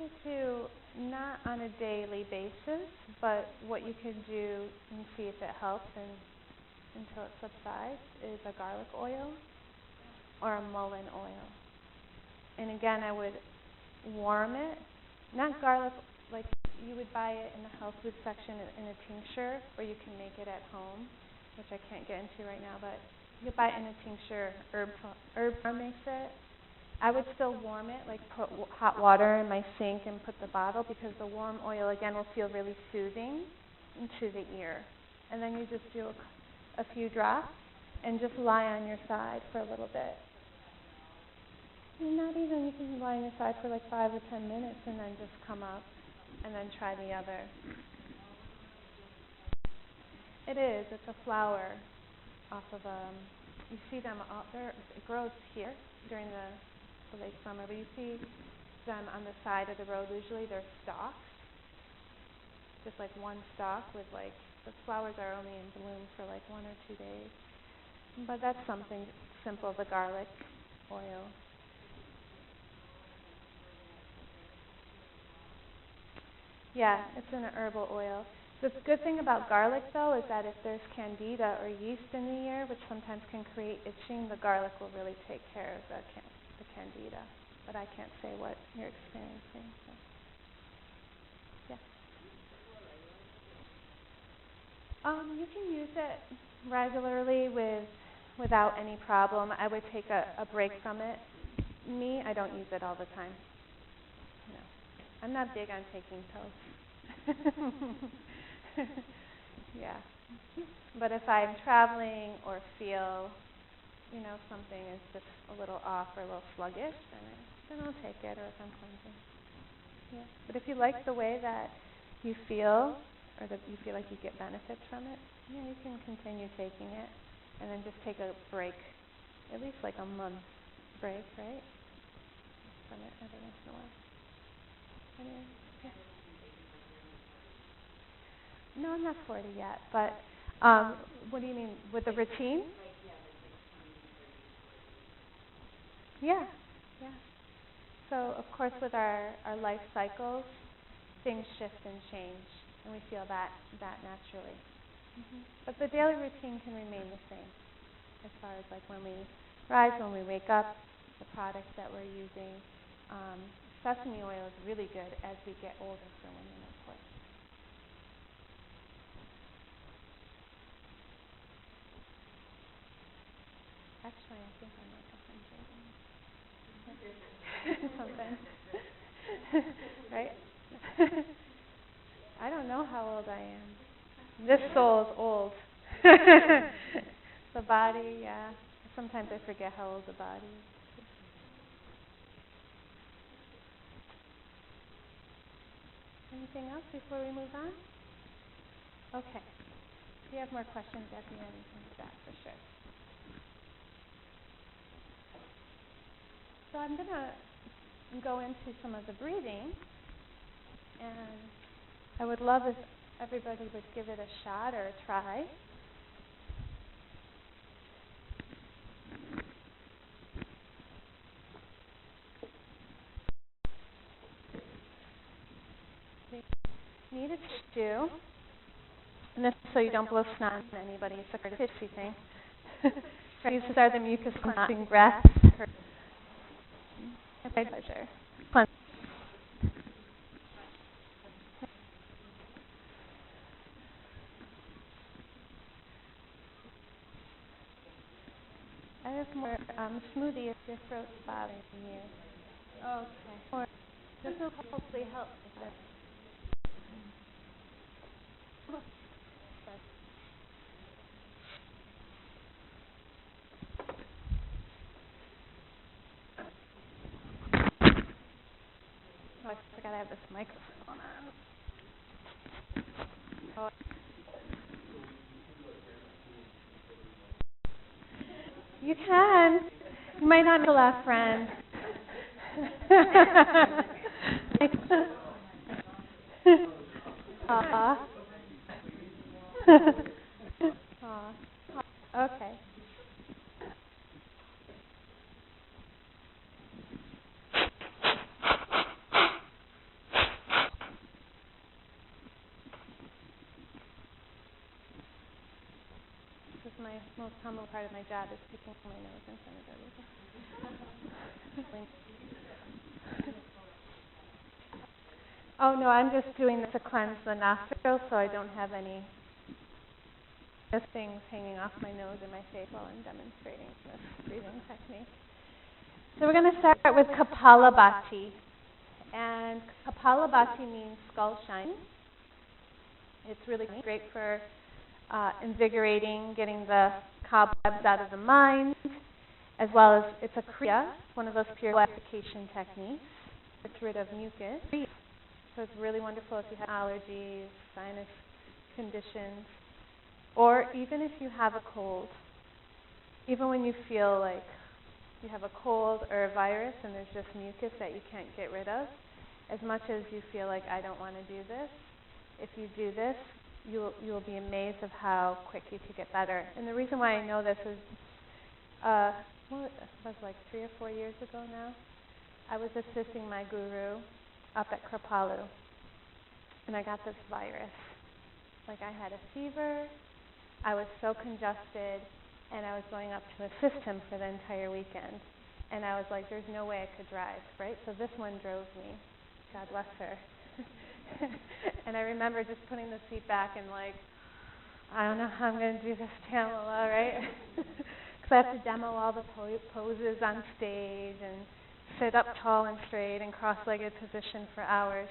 to do, not on a daily basis, but what you can do and see if it helps and until it subsides is a garlic oil or a mullein oil. And again, I would warm it, not garlic like you would buy it in the health food section in a tincture, or you can make it at home, which I can't get into right now, but you buy it in a tincture. Herb Farm makes it. I would still warm it, like put hot water in my sink and put the bottle, because the warm oil, again, will feel really soothing into the ear. And then you just do a few drops and just lie on your side for a little bit. Not even, you can lie on your side for like 5 or 10 minutes and then just come up and then try the other. It is, it's a flower off of you see them out there, it grows here during the late summer, but you see them on the side of the road. Usually they're stalks, just like one stalk with like, the flowers are only in bloom for like 1 or 2 days. But that's something simple, the garlic oil. Yeah, it's an herbal oil. The good thing about garlic, though, is that if there's candida or yeast in the ear, which sometimes can create itching, the garlic will really take care of the candida. But I can't say what you're experiencing. So. Yeah. You can use it regularly without any problem. I would take a break from it. Me, I don't use it all the time. No. I'm not big on taking pills. Yeah. But if I'm traveling or feel, something is just a little off or a little sluggish, then I'll take it, or if I'm cleansing. Yeah. But if you like the way that you feel, or that you feel like you get benefits from it, you can continue taking it, and then just take a break, at least like a month break, right? From it every once in a while. Anyway, yeah. No, I'm not 40 yet, but what do you mean, with the routine? Yeah, yeah. So, of course, with our life cycles, things shift and change, and we feel that naturally. But the daily routine can remain the same, as far as like when we rise, when we wake up, the products that we're using. Sesame oil is really good as we get older for women, of course. Actually, I think I'm like 100. Something. Right? I don't know how old I am. This soul is old. The body, yeah. Sometimes I forget how old the body is. Anything else before we move on? Okay. If you have more questions at the end, you can do that for sure. So I'm going to go into some of the breathing, and I would love if everybody would give it a shot or a try. You need a tissue, and this so you don't blow snot on anybody. It's a courtesy thing. These are the mucus cleansing breaths. My pleasure. I have more smoothie if your throat's bothering you. Okay. Or this will hopefully help with this. Oh, I forgot I have this microphone on. Oh. You can. You might not need to laugh, friend. Aw. Aw. Okay. This is my most humble part of my job, is sticking my nose in front of everything. Oh, no, I'm just doing this to cleanse the nostrils so I don't have any things hanging off my nose or my face while I'm demonstrating this breathing technique. So we're going to start with Kapalabhati. And Kapalabhati means skull shine. It's really great for invigorating, getting the cobwebs out of the mind, as well as it's a kriya, one of those purification techniques. Gets rid of mucus. So it's really wonderful if you have allergies, sinus conditions, or even if you have a cold. Even when you feel like you have a cold or a virus and there's just mucus that you can't get rid of, as much as you feel like, I don't want to do this, if you do this, you'll be amazed of how quick you could get better. And the reason why I know this is, it was like 3 or 4 years ago now, I was assisting my guru up at Kripalu, and I got this virus. Like, I had a fever, I was so congested, and I was going up to assist him for the entire weekend. And I was like, there's no way I could drive, right? So this one drove me. God bless her. And I remember just putting the seat back and like, I don't know how I'm going to do this, Tamala, right? Because I have to demo all the poses on stage and sit up tall and straight in cross-legged position for hours.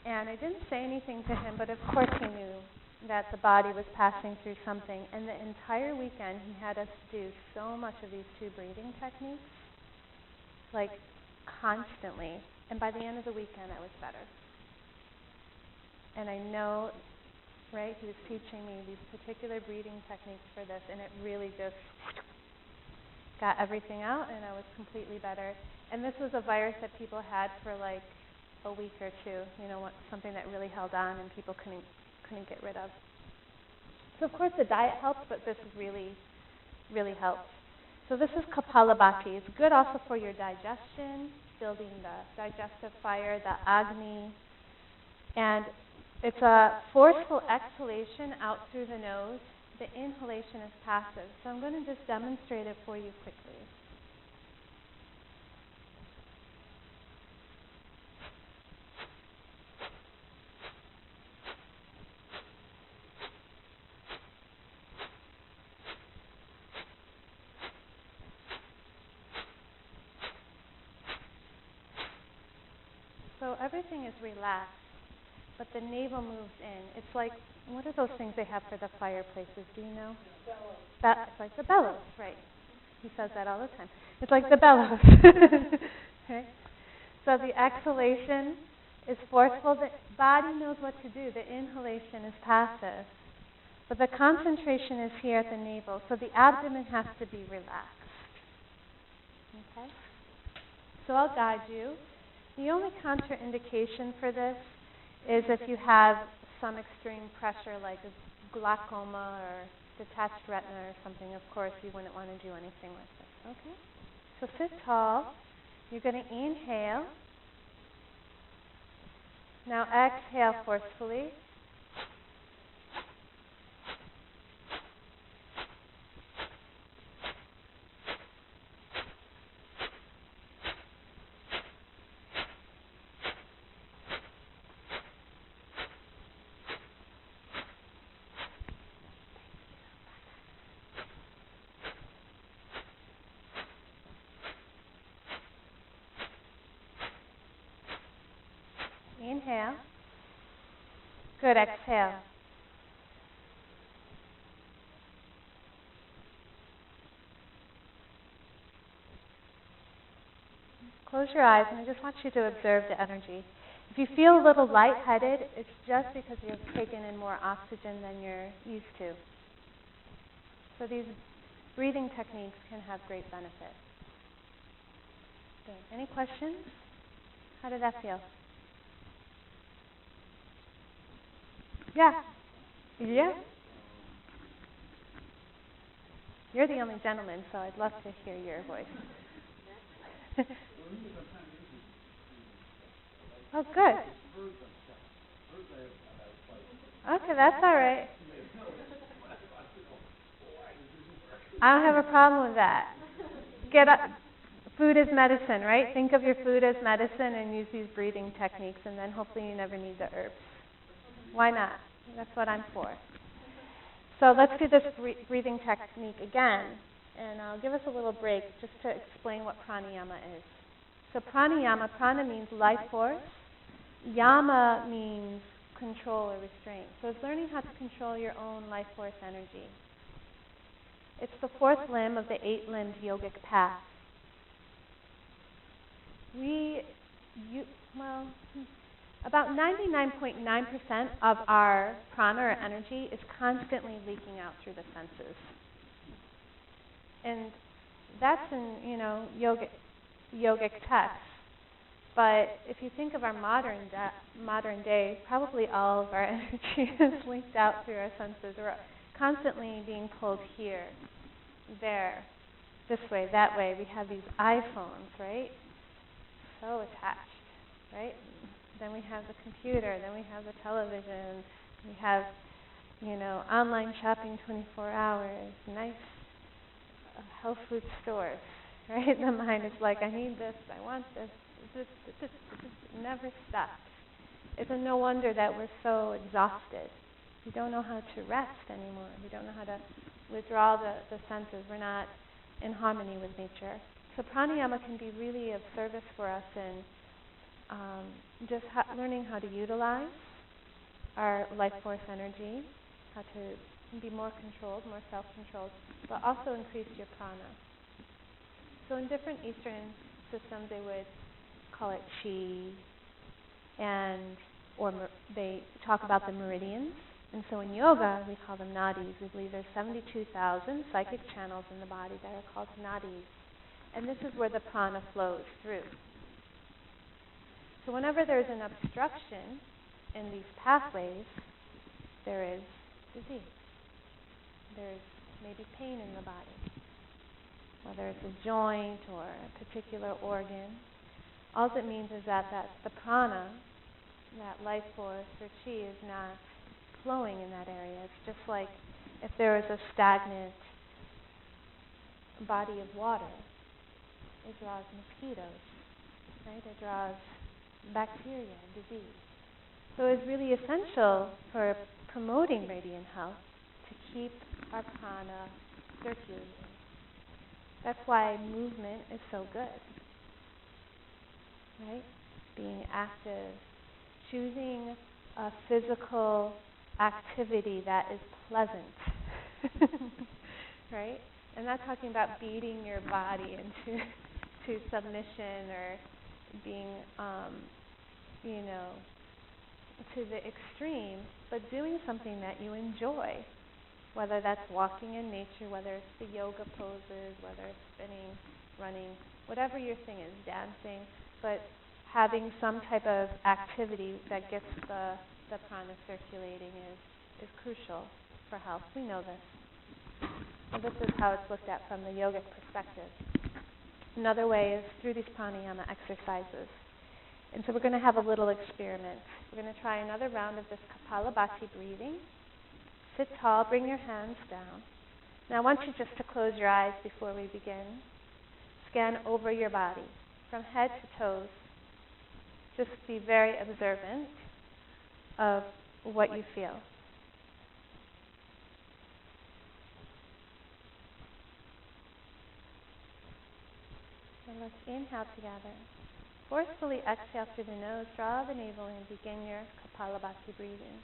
And I didn't say anything to him, but of course he knew that the body was passing through something. And the entire weekend he had us do so much of these 2 breathing techniques, like constantly. And by the end of the weekend I was better. And I know, right, he was teaching me these particular breathing techniques for this, and it really just got everything out, and I was completely better. And this was a virus that people had for like a week or 2, something that really held on and people couldn't get rid of. So of course the diet helps, but this really, really helps. So this is Kapalabhati. It's good also for your digestion, building the digestive fire, the Agni. And it's a forceful exhalation out through the nose. The inhalation is passive. So I'm going to just demonstrate it for you quickly. So everything is relaxed, but the navel moves in. It's like, what are those things they have for the fireplaces? Do you know? Bellows. It's like the bellows, right. He says that all the time. It's like the bellows. Okay? So the exhalation is forceful. The body knows what to do. The inhalation is passive. But the concentration is here at the navel. So the abdomen has to be relaxed. Okay? So I'll guide you. The only contraindication for this is if you have some extreme pressure like glaucoma or detached retina or something. Of course, you wouldn't want to do anything like this. Okay? So sit tall. You're going to inhale. Now exhale forcefully. Inhale. Good. Exhale. Close your eyes, and I just want you to observe the energy. If you feel a little lightheaded, it's just because you've taken in more oxygen than you're used to. So these breathing techniques can have great benefit. Okay. Any questions? How did that feel? Yeah. Yeah. You're the only gentleman, so I'd love to hear your voice. Oh, good. Okay, that's all right. I don't have a problem with that. Get up. Food is medicine, right? Think of your food as medicine and use these breathing techniques, and then hopefully you never need the herbs. Why not? That's what I'm for. So let's do this breathing technique again, and I'll give us a little break just to explain what pranayama is. So pranayama, prana means life force. Yama means control or restraint. So it's learning how to control your own life force energy. It's the fourth limb of the eight-limbed yogic path. About 99.9% of our prana or energy is constantly leaking out through the senses. And that's in, yogic texts. But if you think of our modern day, probably all of our energy is leaked out through our senses. We're constantly being pulled here, there, this way, that way. We have these iPhones, right? So attached, right? Then we have the computer, then we have the television, we have, online shopping 24 hours, nice health food stores, right? The mind is like, I need this, I want this. It never stops. It's no wonder that we're so exhausted. We don't know how to rest anymore. We don't know how to withdraw the senses. We're not in harmony with nature. So pranayama can be really of service for us in just learning how to utilize our life force energy, how to be more controlled, more self-controlled, but also increase your prana. So in different Eastern systems, they would call it chi, or they talk about the meridians. And so in yoga, we call them nadis. We believe there's 72,000 psychic channels in the body that are called nadis. And this is where the prana flows through. So whenever there's an obstruction in these pathways, there is disease. There's maybe pain in the body, whether it's a joint or a particular organ. All it means is that the prana, that life force or chi, is not flowing in that area. It's just like if there is a stagnant body of water, it draws mosquitoes, right? It draws bacteria, disease. So it's really essential for promoting radiant health to keep our prana circulating. That's why movement is so good, right? Being active, choosing a physical activity that is pleasant, right? I'm not talking about beating your body into submission or being, to the extreme, but doing something that you enjoy, whether that's walking in nature, whether it's the yoga poses, whether it's spinning, running, whatever your thing is, dancing, but having some type of activity that gets the prana circulating is crucial for health. We know this. And this is how it's looked at from the yogic perspective. Another way is through these pranayama exercises. And so we're going to have a little experiment. We're going to try another round of this Kapalabhati breathing. Sit tall, bring your hands down. Now I want you just to close your eyes before we begin. Scan over your body from head to toes. Just be very observant of what you feel. And let's inhale together. Forcefully exhale through the nose, draw the navel in, begin your Kapalabhati breathing.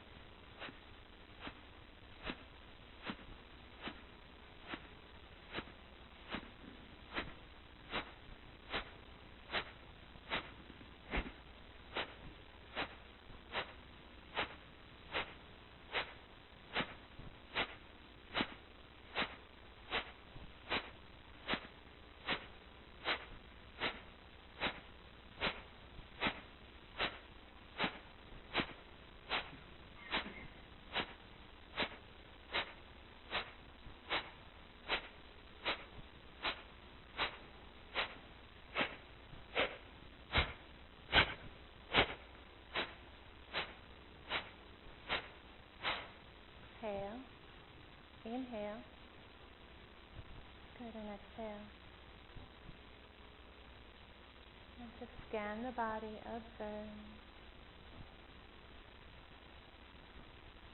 Good, and exhale. And just scan the body, observe.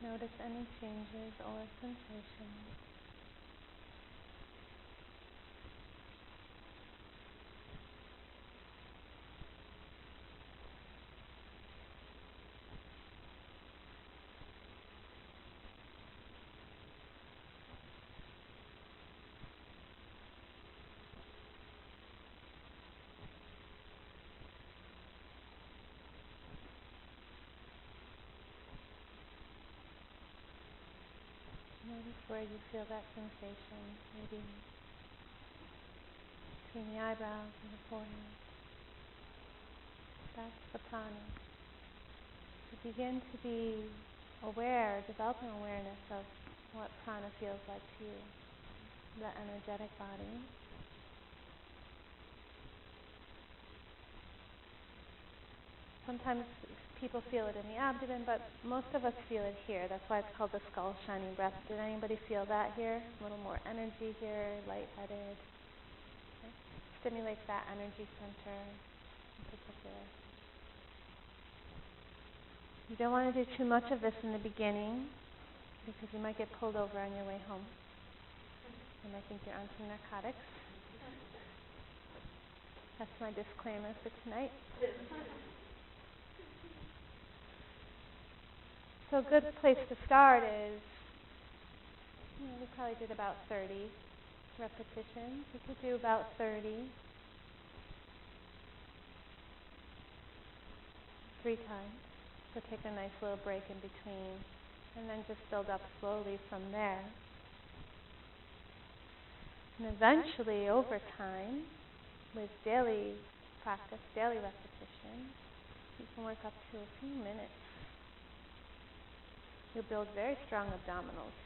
Notice any changes or sensations. Notice where you feel that sensation, maybe between the eyebrows and the forehead. That's the prana. So begin to be aware, develop an awareness of what prana feels like to you, the energetic body. Sometimes people feel it in the abdomen, but most of us feel it here. That's why it's called the skull shining breath. Did anybody feel that here? A little more energy here, lightheaded. Okay. Stimulates that energy center in particular. You don't want to do too much of this in the beginning because you might get pulled over on your way home. And I think you're on some narcotics. That's my disclaimer for tonight. So a good place to start is, we probably did about 30 repetitions. We could do about 30. 3 times. So take a nice little break in between, and then just build up slowly from there. And eventually, over time, with daily practice, daily repetition, you can work up to a few minutes. You'll build very strong abdominals.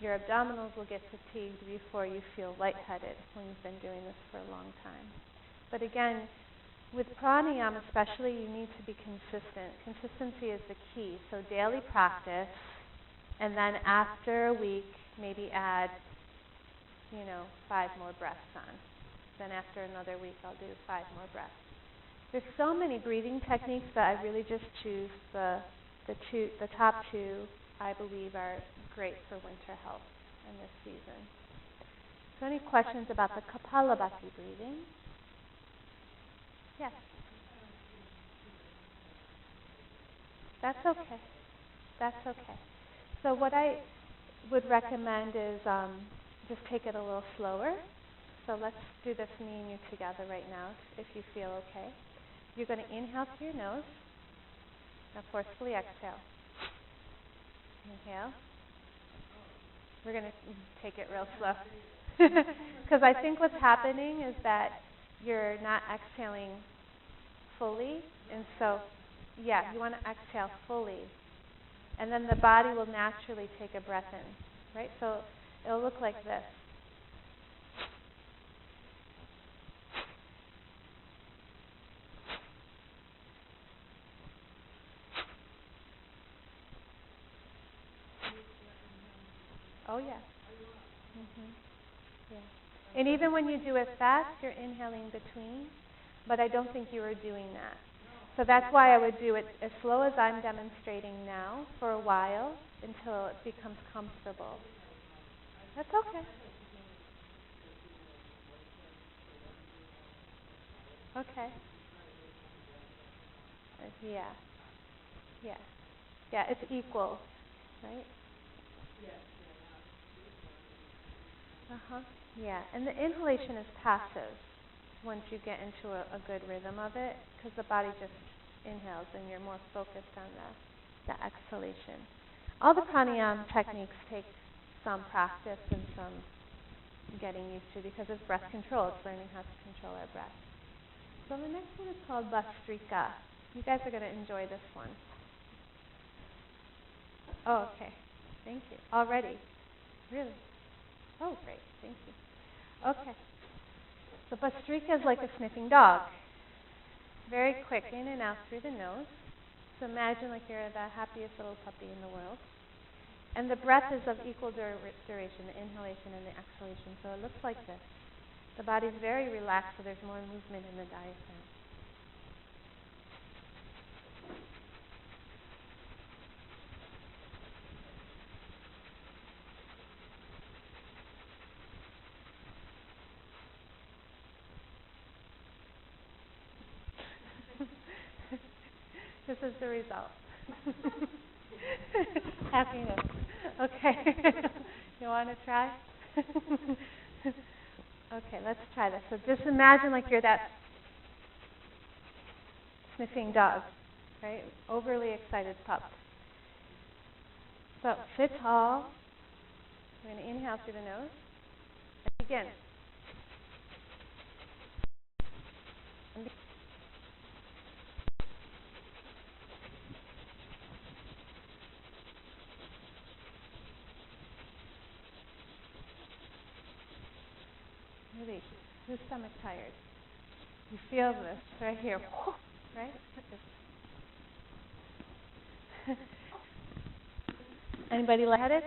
Your abdominals will get fatigued before you feel lightheaded when you've been doing this for a long time. But again, with pranayama especially, you need to be consistent. Consistency is the key. So daily practice, and then after a week, maybe add, 5 more breaths on. Then after another week, I'll do 5 more breaths. There's so many breathing techniques that I really just choose the top 2, I believe, are great for winter health in this season. So any questions about the Kapalabhati breathing? Yes. That's okay. That's okay. So what I would recommend is just take it a little slower. So let's do this, me and you together right now, if you feel okay. You're going to inhale through your nose. Now forcefully exhale. Inhale. We're going to take it real slow. Because I think what's happening is that you're not exhaling fully. And so, you want to exhale fully. And then the body will naturally take a breath in. Right? So it'll look like this. Oh, yeah. Yeah. And even when you do it fast, you're inhaling between, but I don't think you were doing that. So that's why I would do it as slow as I'm demonstrating now for a while until it becomes comfortable. That's okay. Okay. Yeah, it's equal, right? Yeah, and the inhalation is passive once you get into a good rhythm of it, because the body just inhales and you're more focused on the exhalation. All the pranayama techniques take some practice and some getting used to, because it's breath control. It's learning how to control our breath. So the next one is called Bhastrika. You guys are going to enjoy this one. Oh, okay. Thank you. Already? Really? Oh, great. Thank you. Okay. So Bhastrika is like a sniffing dog. Very quick, in and out through the nose. So imagine like you're the happiest little puppy in the world. And the breath is of equal duration, the inhalation and the exhalation. So it looks like this. The body's very relaxed, so there's more movement in the diaphragm. This is the result. Happiness. Okay. You want to try? Okay, let's try this. So just imagine like you're that sniffing dog, right? Overly excited pup. So sit tall. We're going to inhale through the nose. And begin. Really, who's stomach tired? You feel this right here, right? Anybody lightheaded?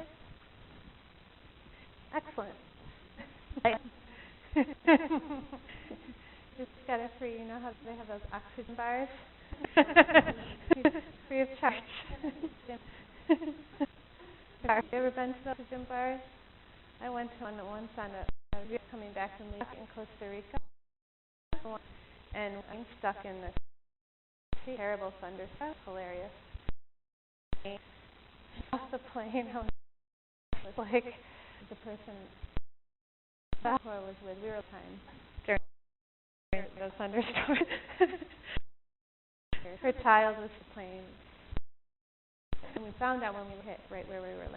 Excellent. Just got it free. You know how they have those oxygen bars? Free of charge. Have you ever been to the oxygen bars? I went to one once on a coming back from Leak in Costa Rica, and I'm stuck in this terrible thunderstorm. Hilarious. Off the plane, I was like the person I was with. We were time during those thunderstorms. Her child was the plane, and we found out when we hit right where we were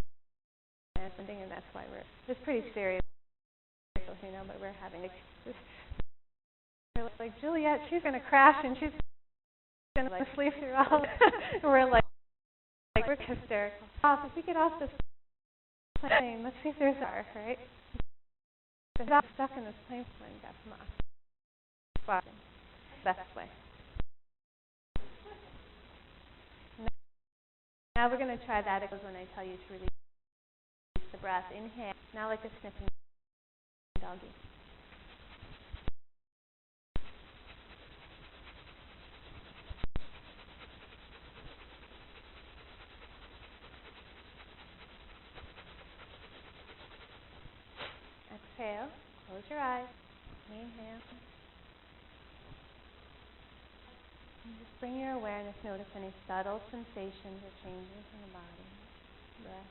landing, and that's why it's pretty serious. You know, but we're having this. We're like, Juliet, she's going to crash and she's going to sleep through all. And we're like we're hysterical. If we get off this plane, let's see if there's a car, right? We're stuck in this plane got some oxygen. Best way. Now we're going to try that. It goes when I tell you to release the breath. Inhale. Now like a sniffing doggy. Exhale. Close your eyes. Inhale. And just bring your awareness. Notice any subtle sensations or changes in the body. Breath.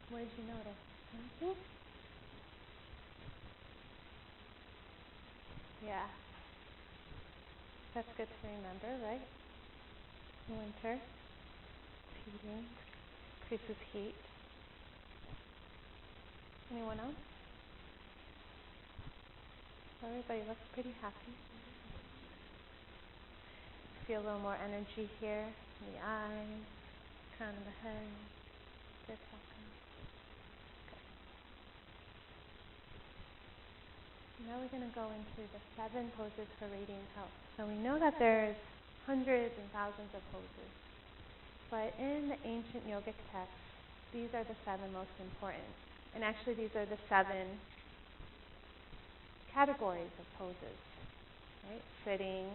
What did you notice? Anything? Yeah. That's good to remember, right? Winter. Heating. Increases heat. Anyone else? Everybody looks pretty happy. Feel a little more energy here in the eyes, crown of the head. Good talking. Now we're going to go into the 7 poses for radiant health. So we know that there's hundreds and thousands of poses. But in the ancient yogic texts, these are the 7 most important. And actually these are the 7 categories of poses. Right? Sitting,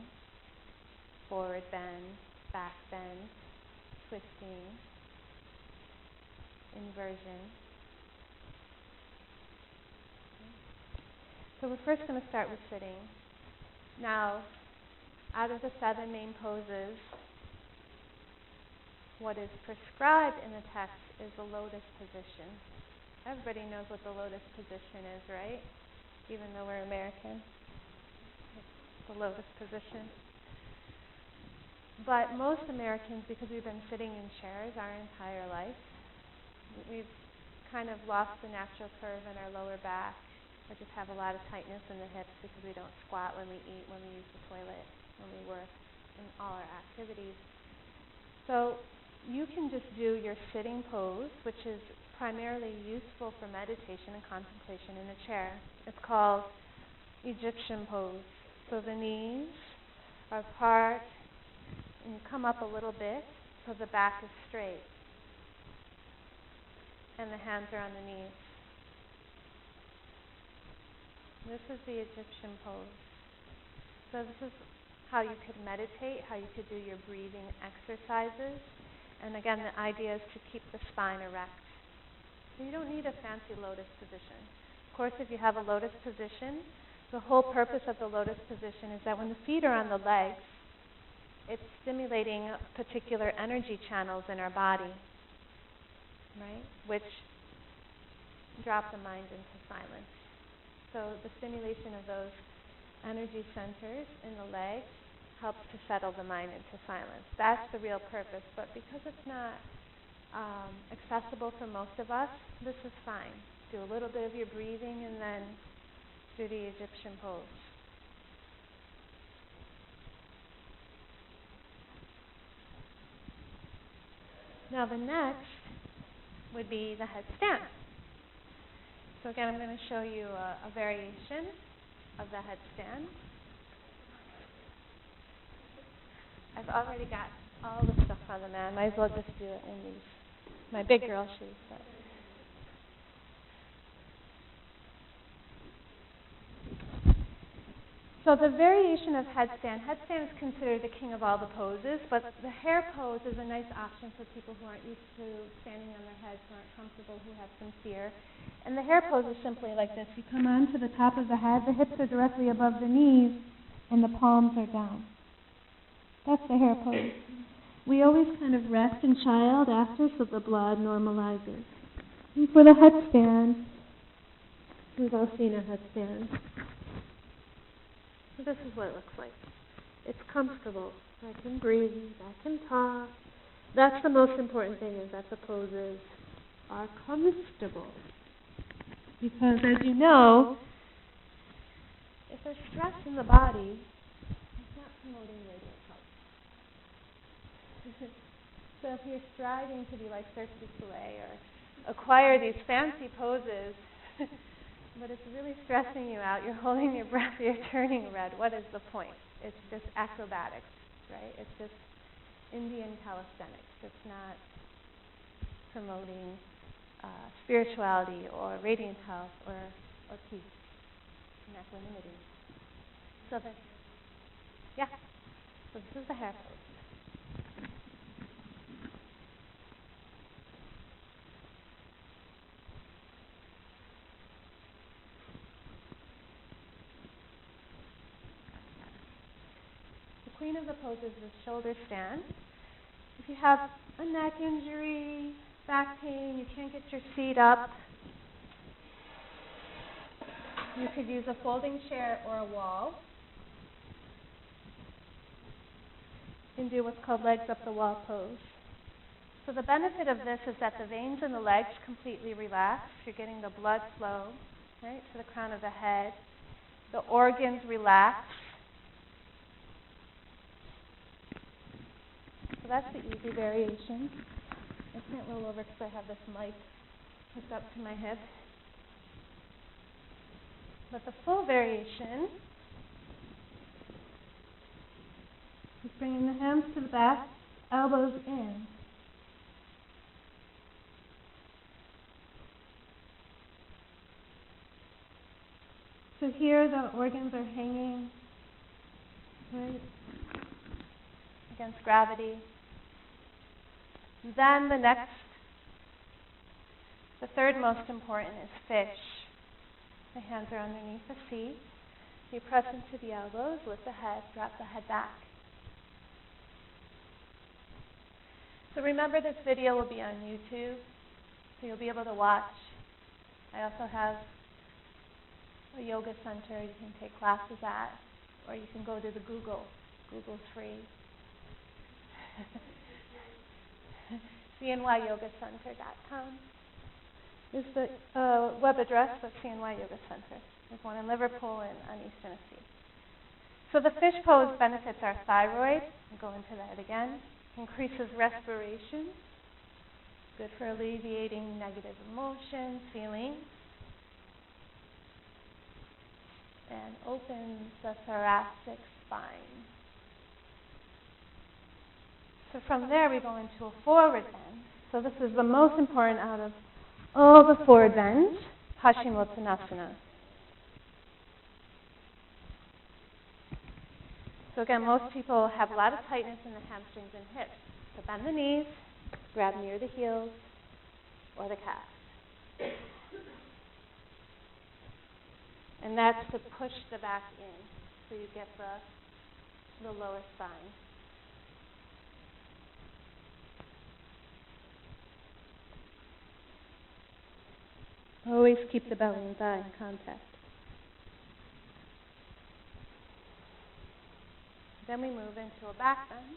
forward bend, back bend, twisting, inversion. So we're first going to start with sitting. Now, out of the 7 main poses, what is prescribed in the text is the lotus position. Everybody knows what the lotus position is, right? Even though we're American. It's the lotus position. But most Americans, because we've been sitting in chairs our entire life, we've kind of lost the natural curve in our lower back. We just have a lot of tightness in the hips because we don't squat when we eat, when we use the toilet, when we work, in all our activities. So you can just do your sitting pose, which is primarily useful for meditation and contemplation in a chair. It's called Egyptian pose. So the knees are apart, and you come up a little bit so the back is straight. And the hands are on the knees. This is the Egyptian pose. So this is how you could meditate, how you could do your breathing exercises. And again, the idea is to keep the spine erect. So you don't need a fancy lotus position. Of course, if you have a lotus position, the whole purpose of the lotus position is that when the feet are on the legs, it's stimulating particular energy channels in our body, right? Which drop the mind into silence. So the stimulation of those energy centers in the legs helps to settle the mind into silence. That's the real purpose. But because it's not accessible for most of us, this is fine. Do a little bit of your breathing and then do the Egyptian pose. Now the next would be the headstand. So again, I'm going to show you a variation of the headstand. I've already got all the stuff on the mat. Might as well just do it in these, my big girl shoes. But. So the variation of headstand is considered the king of all the poses, but the hair pose is a nice option for people who aren't used to standing on their heads, who aren't comfortable, who have some fear. And the hair pose is simply like this. You come on to the top of the head, the hips are directly above the knees, and the palms are down. That's the hair pose. We always kind of rest in child after so the blood normalizes. And for the headstand, we've all seen a headstand. So this is what it looks like. It's comfortable. I can breathe, I can talk. That's the most important thing, is that the poses are comfortable. Because as you know, if there's stress in the body, it's not promoting radiant health. So if you're striving to be like Cirque du Soleil or acquire these fancy poses, but it's really stressing you out, you're holding your breath, you're turning red, what is the point? It's just acrobatics, right? It's just Indian calisthenics. It's not promoting spirituality or radiant health or peace and equanimity. So so this is the hair pose. Queen of the poses is shoulder stand. If you have a neck injury, back pain, you can't get your seat up, you could use a folding chair or a wall. You can do what's called legs up the wall pose. So the benefit of this is that the veins in the legs completely relax. You're getting the blood flow, right, to the crown of the head. The organs relax. So that's the easy variation. I can't roll over because I have this mic hooked up to my hip. But the full variation is bringing the hands to the back, elbows in. So here the organs are hanging right against gravity. Then the third most important is fish. The hands are underneath the feet. You press into the elbows, lift the head, drop the head back. So remember, this video will be on YouTube, so you'll be able to watch. I also have a yoga center you can take classes at, or you can go to the Google. Google's free. CNYYogaCenter.com is the web address of CNY Yoga Center. There's one in Liverpool and on East Tennessee. So the fish pose benefits our thyroid. I'll go into that again. increases respiration, good for alleviating negative emotions, feelings, and opens the thoracic spine. So from there we go into a forward bend. So this is the most important out of all the forward bends, Paschimottanasana. So again, most people have a lot of tightness in the hamstrings and hips. So bend the knees, grab near the heels or the calves. And that's to push the back in so you get the lower spine. Always keep the belly and thigh in contact. Then we move into a back bend,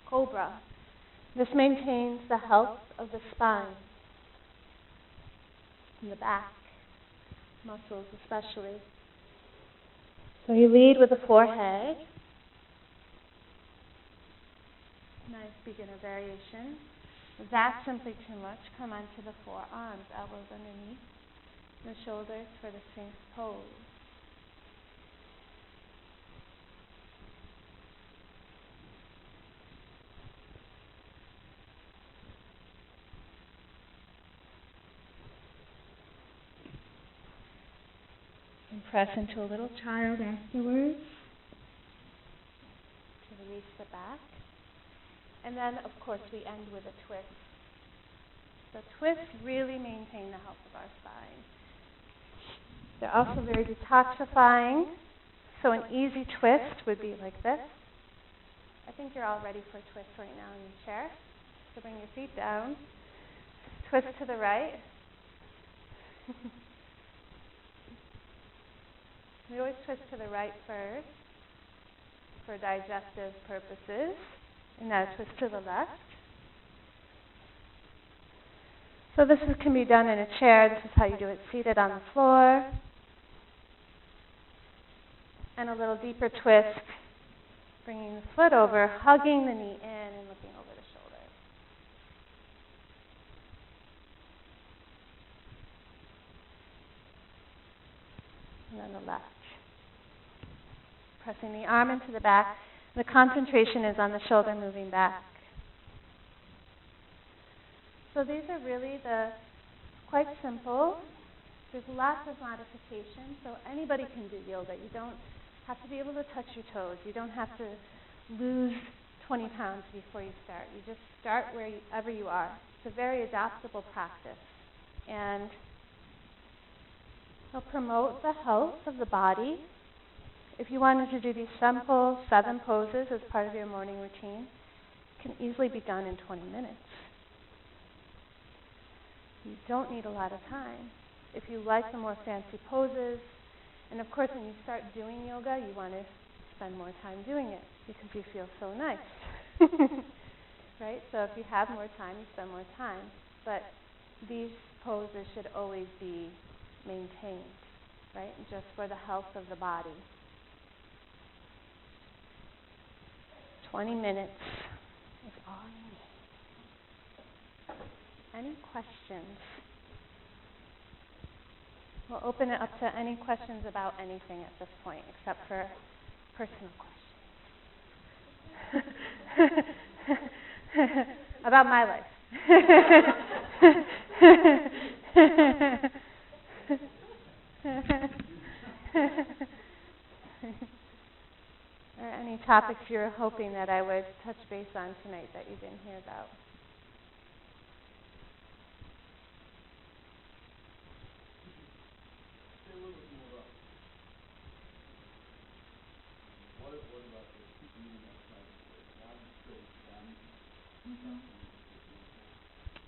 cobra. This maintains the health of the spine and the back muscles especially. So you lead with the forehead. Nice beginner variation. If that's simply too much, come onto the forearms, elbows underneath the shoulders for the Sphinx pose. And press into a little child afterwards to release the back. And then, of course, we end with a twist. The twists really maintain the health of our spine. They're also very detoxifying. So an easy twist would be like this. I think you're all ready for a twist right now in your chair. So bring your feet down. Twist to the right. We always twist to the right first for digestive purposes, and now twist to the left. So this can be done in a chair. This is how you do it seated on the floor. And a little deeper twist, bringing the foot over, hugging the knee in and looking over the shoulder. And then the left. Pressing the arm into the back. The concentration is on the shoulder moving back. So these are really quite simple. There's lots of modifications, so anybody can do yoga. You don't have to be able to touch your toes. You don't have to lose 20 pounds before you start. You just start wherever you are. It's a very adaptable practice. And it'll promote the health of the body. If you wanted to do these simple 7 poses as part of your morning routine, it can easily be done in 20 minutes. You don't need a lot of time. If you like the more fancy poses, and of course when you start doing yoga, you want to spend more time doing it because you feel so nice. Right? So if you have more time, you spend more time. But these poses should always be maintained, right? Just for the health of the body. 20 minutes is all you need. Any questions? We'll open it up to any questions about anything at this point, except for personal questions. About my life. Or any topics you're hoping that I would touch base on tonight that you didn't hear about.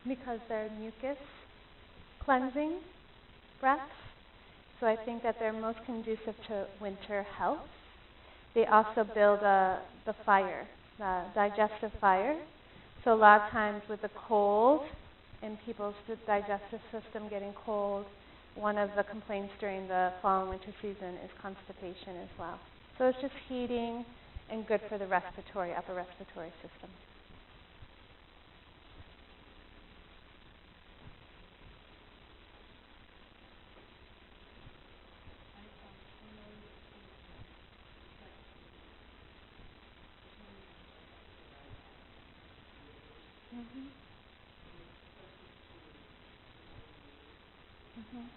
Because they're mucus cleansing breaths, so I think that they're most conducive to winter health. They also build the fire, the digestive fire. So a lot of times with the cold and people's digestive system getting cold, one of the complaints during the fall and winter season is constipation as well. So it's just heating and good for the respiratory, upper respiratory system. Mhm. Mhm.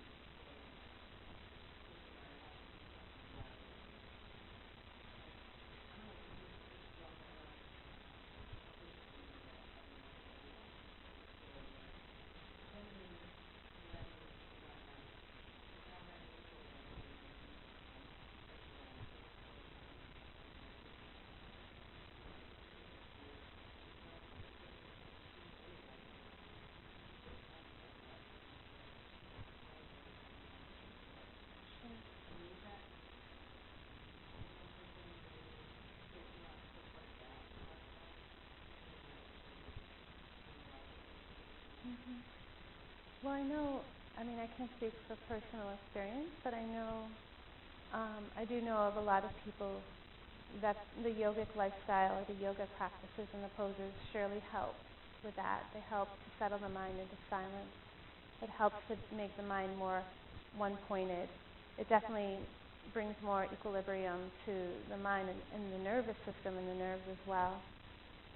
Mhm. Well, I can't speak for personal experience, but I do know of a lot of people that the yogic lifestyle, or the yoga practices and the poses surely help with that. They help to settle the mind into silence. It helps to make the mind more one-pointed. It definitely brings more equilibrium to the mind and the nervous system and the nerves as well.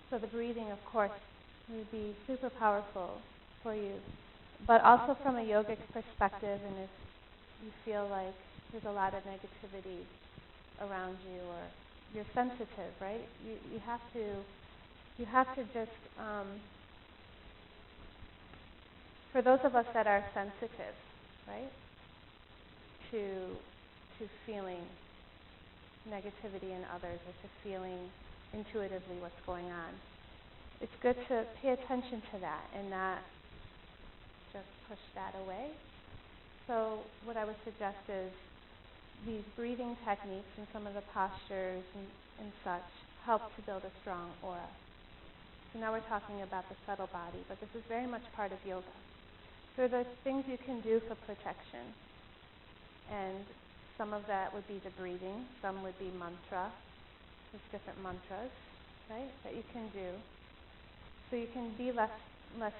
So the breathing, of course, would be super powerful for you. But also from a yogic perspective, and if you feel like there's a lot of negativity around you, or you're sensitive, right? You have to just, for those of us that are sensitive, right, to feeling negativity in others, or to feeling intuitively what's going on, it's good to pay attention to that and not just push that away. So what I would suggest is these breathing techniques and some of the postures and such help to build a strong aura. So now we're talking about the subtle body, but this is very much part of yoga. So there's things you can do for protection, and some of that would be the breathing, some would be mantra. There's different mantras, right, that you can do. So you can be less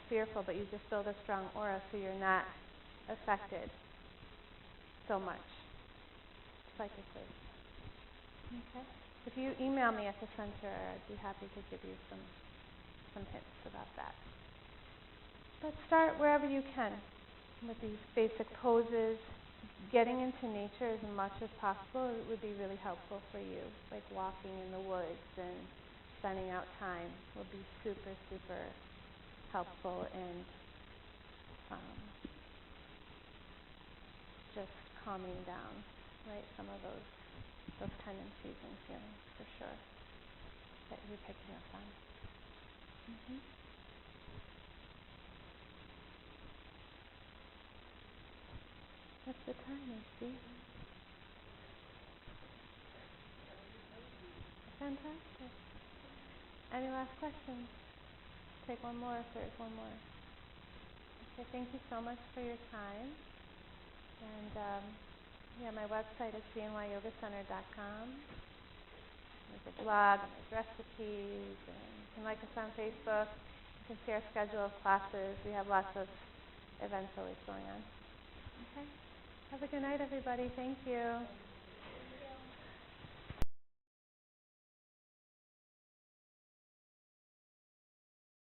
fearful, but you just build a strong aura so you're not affected so much psychically. Okay? If you email me at the center, I'd be happy to give you some hints about that. But start wherever you can with these basic poses. Getting into nature as much as possible would be really helpful for you, like walking in the woods and spending out time will be super, super helpful in just calming down, right, some of those tendencies and feelings, for sure, that you're picking up on. Mm-hmm. What's the time, AC? Fantastic. Any last questions? Take one more if there's one more. Okay, thank you so much for your time. And my website is CNYYogaCenter.com. There's a blog, and there's recipes, and you can like us on Facebook. You can see our schedule of classes. We have lots of events always going on. Okay. Have a good night, everybody. Thank you.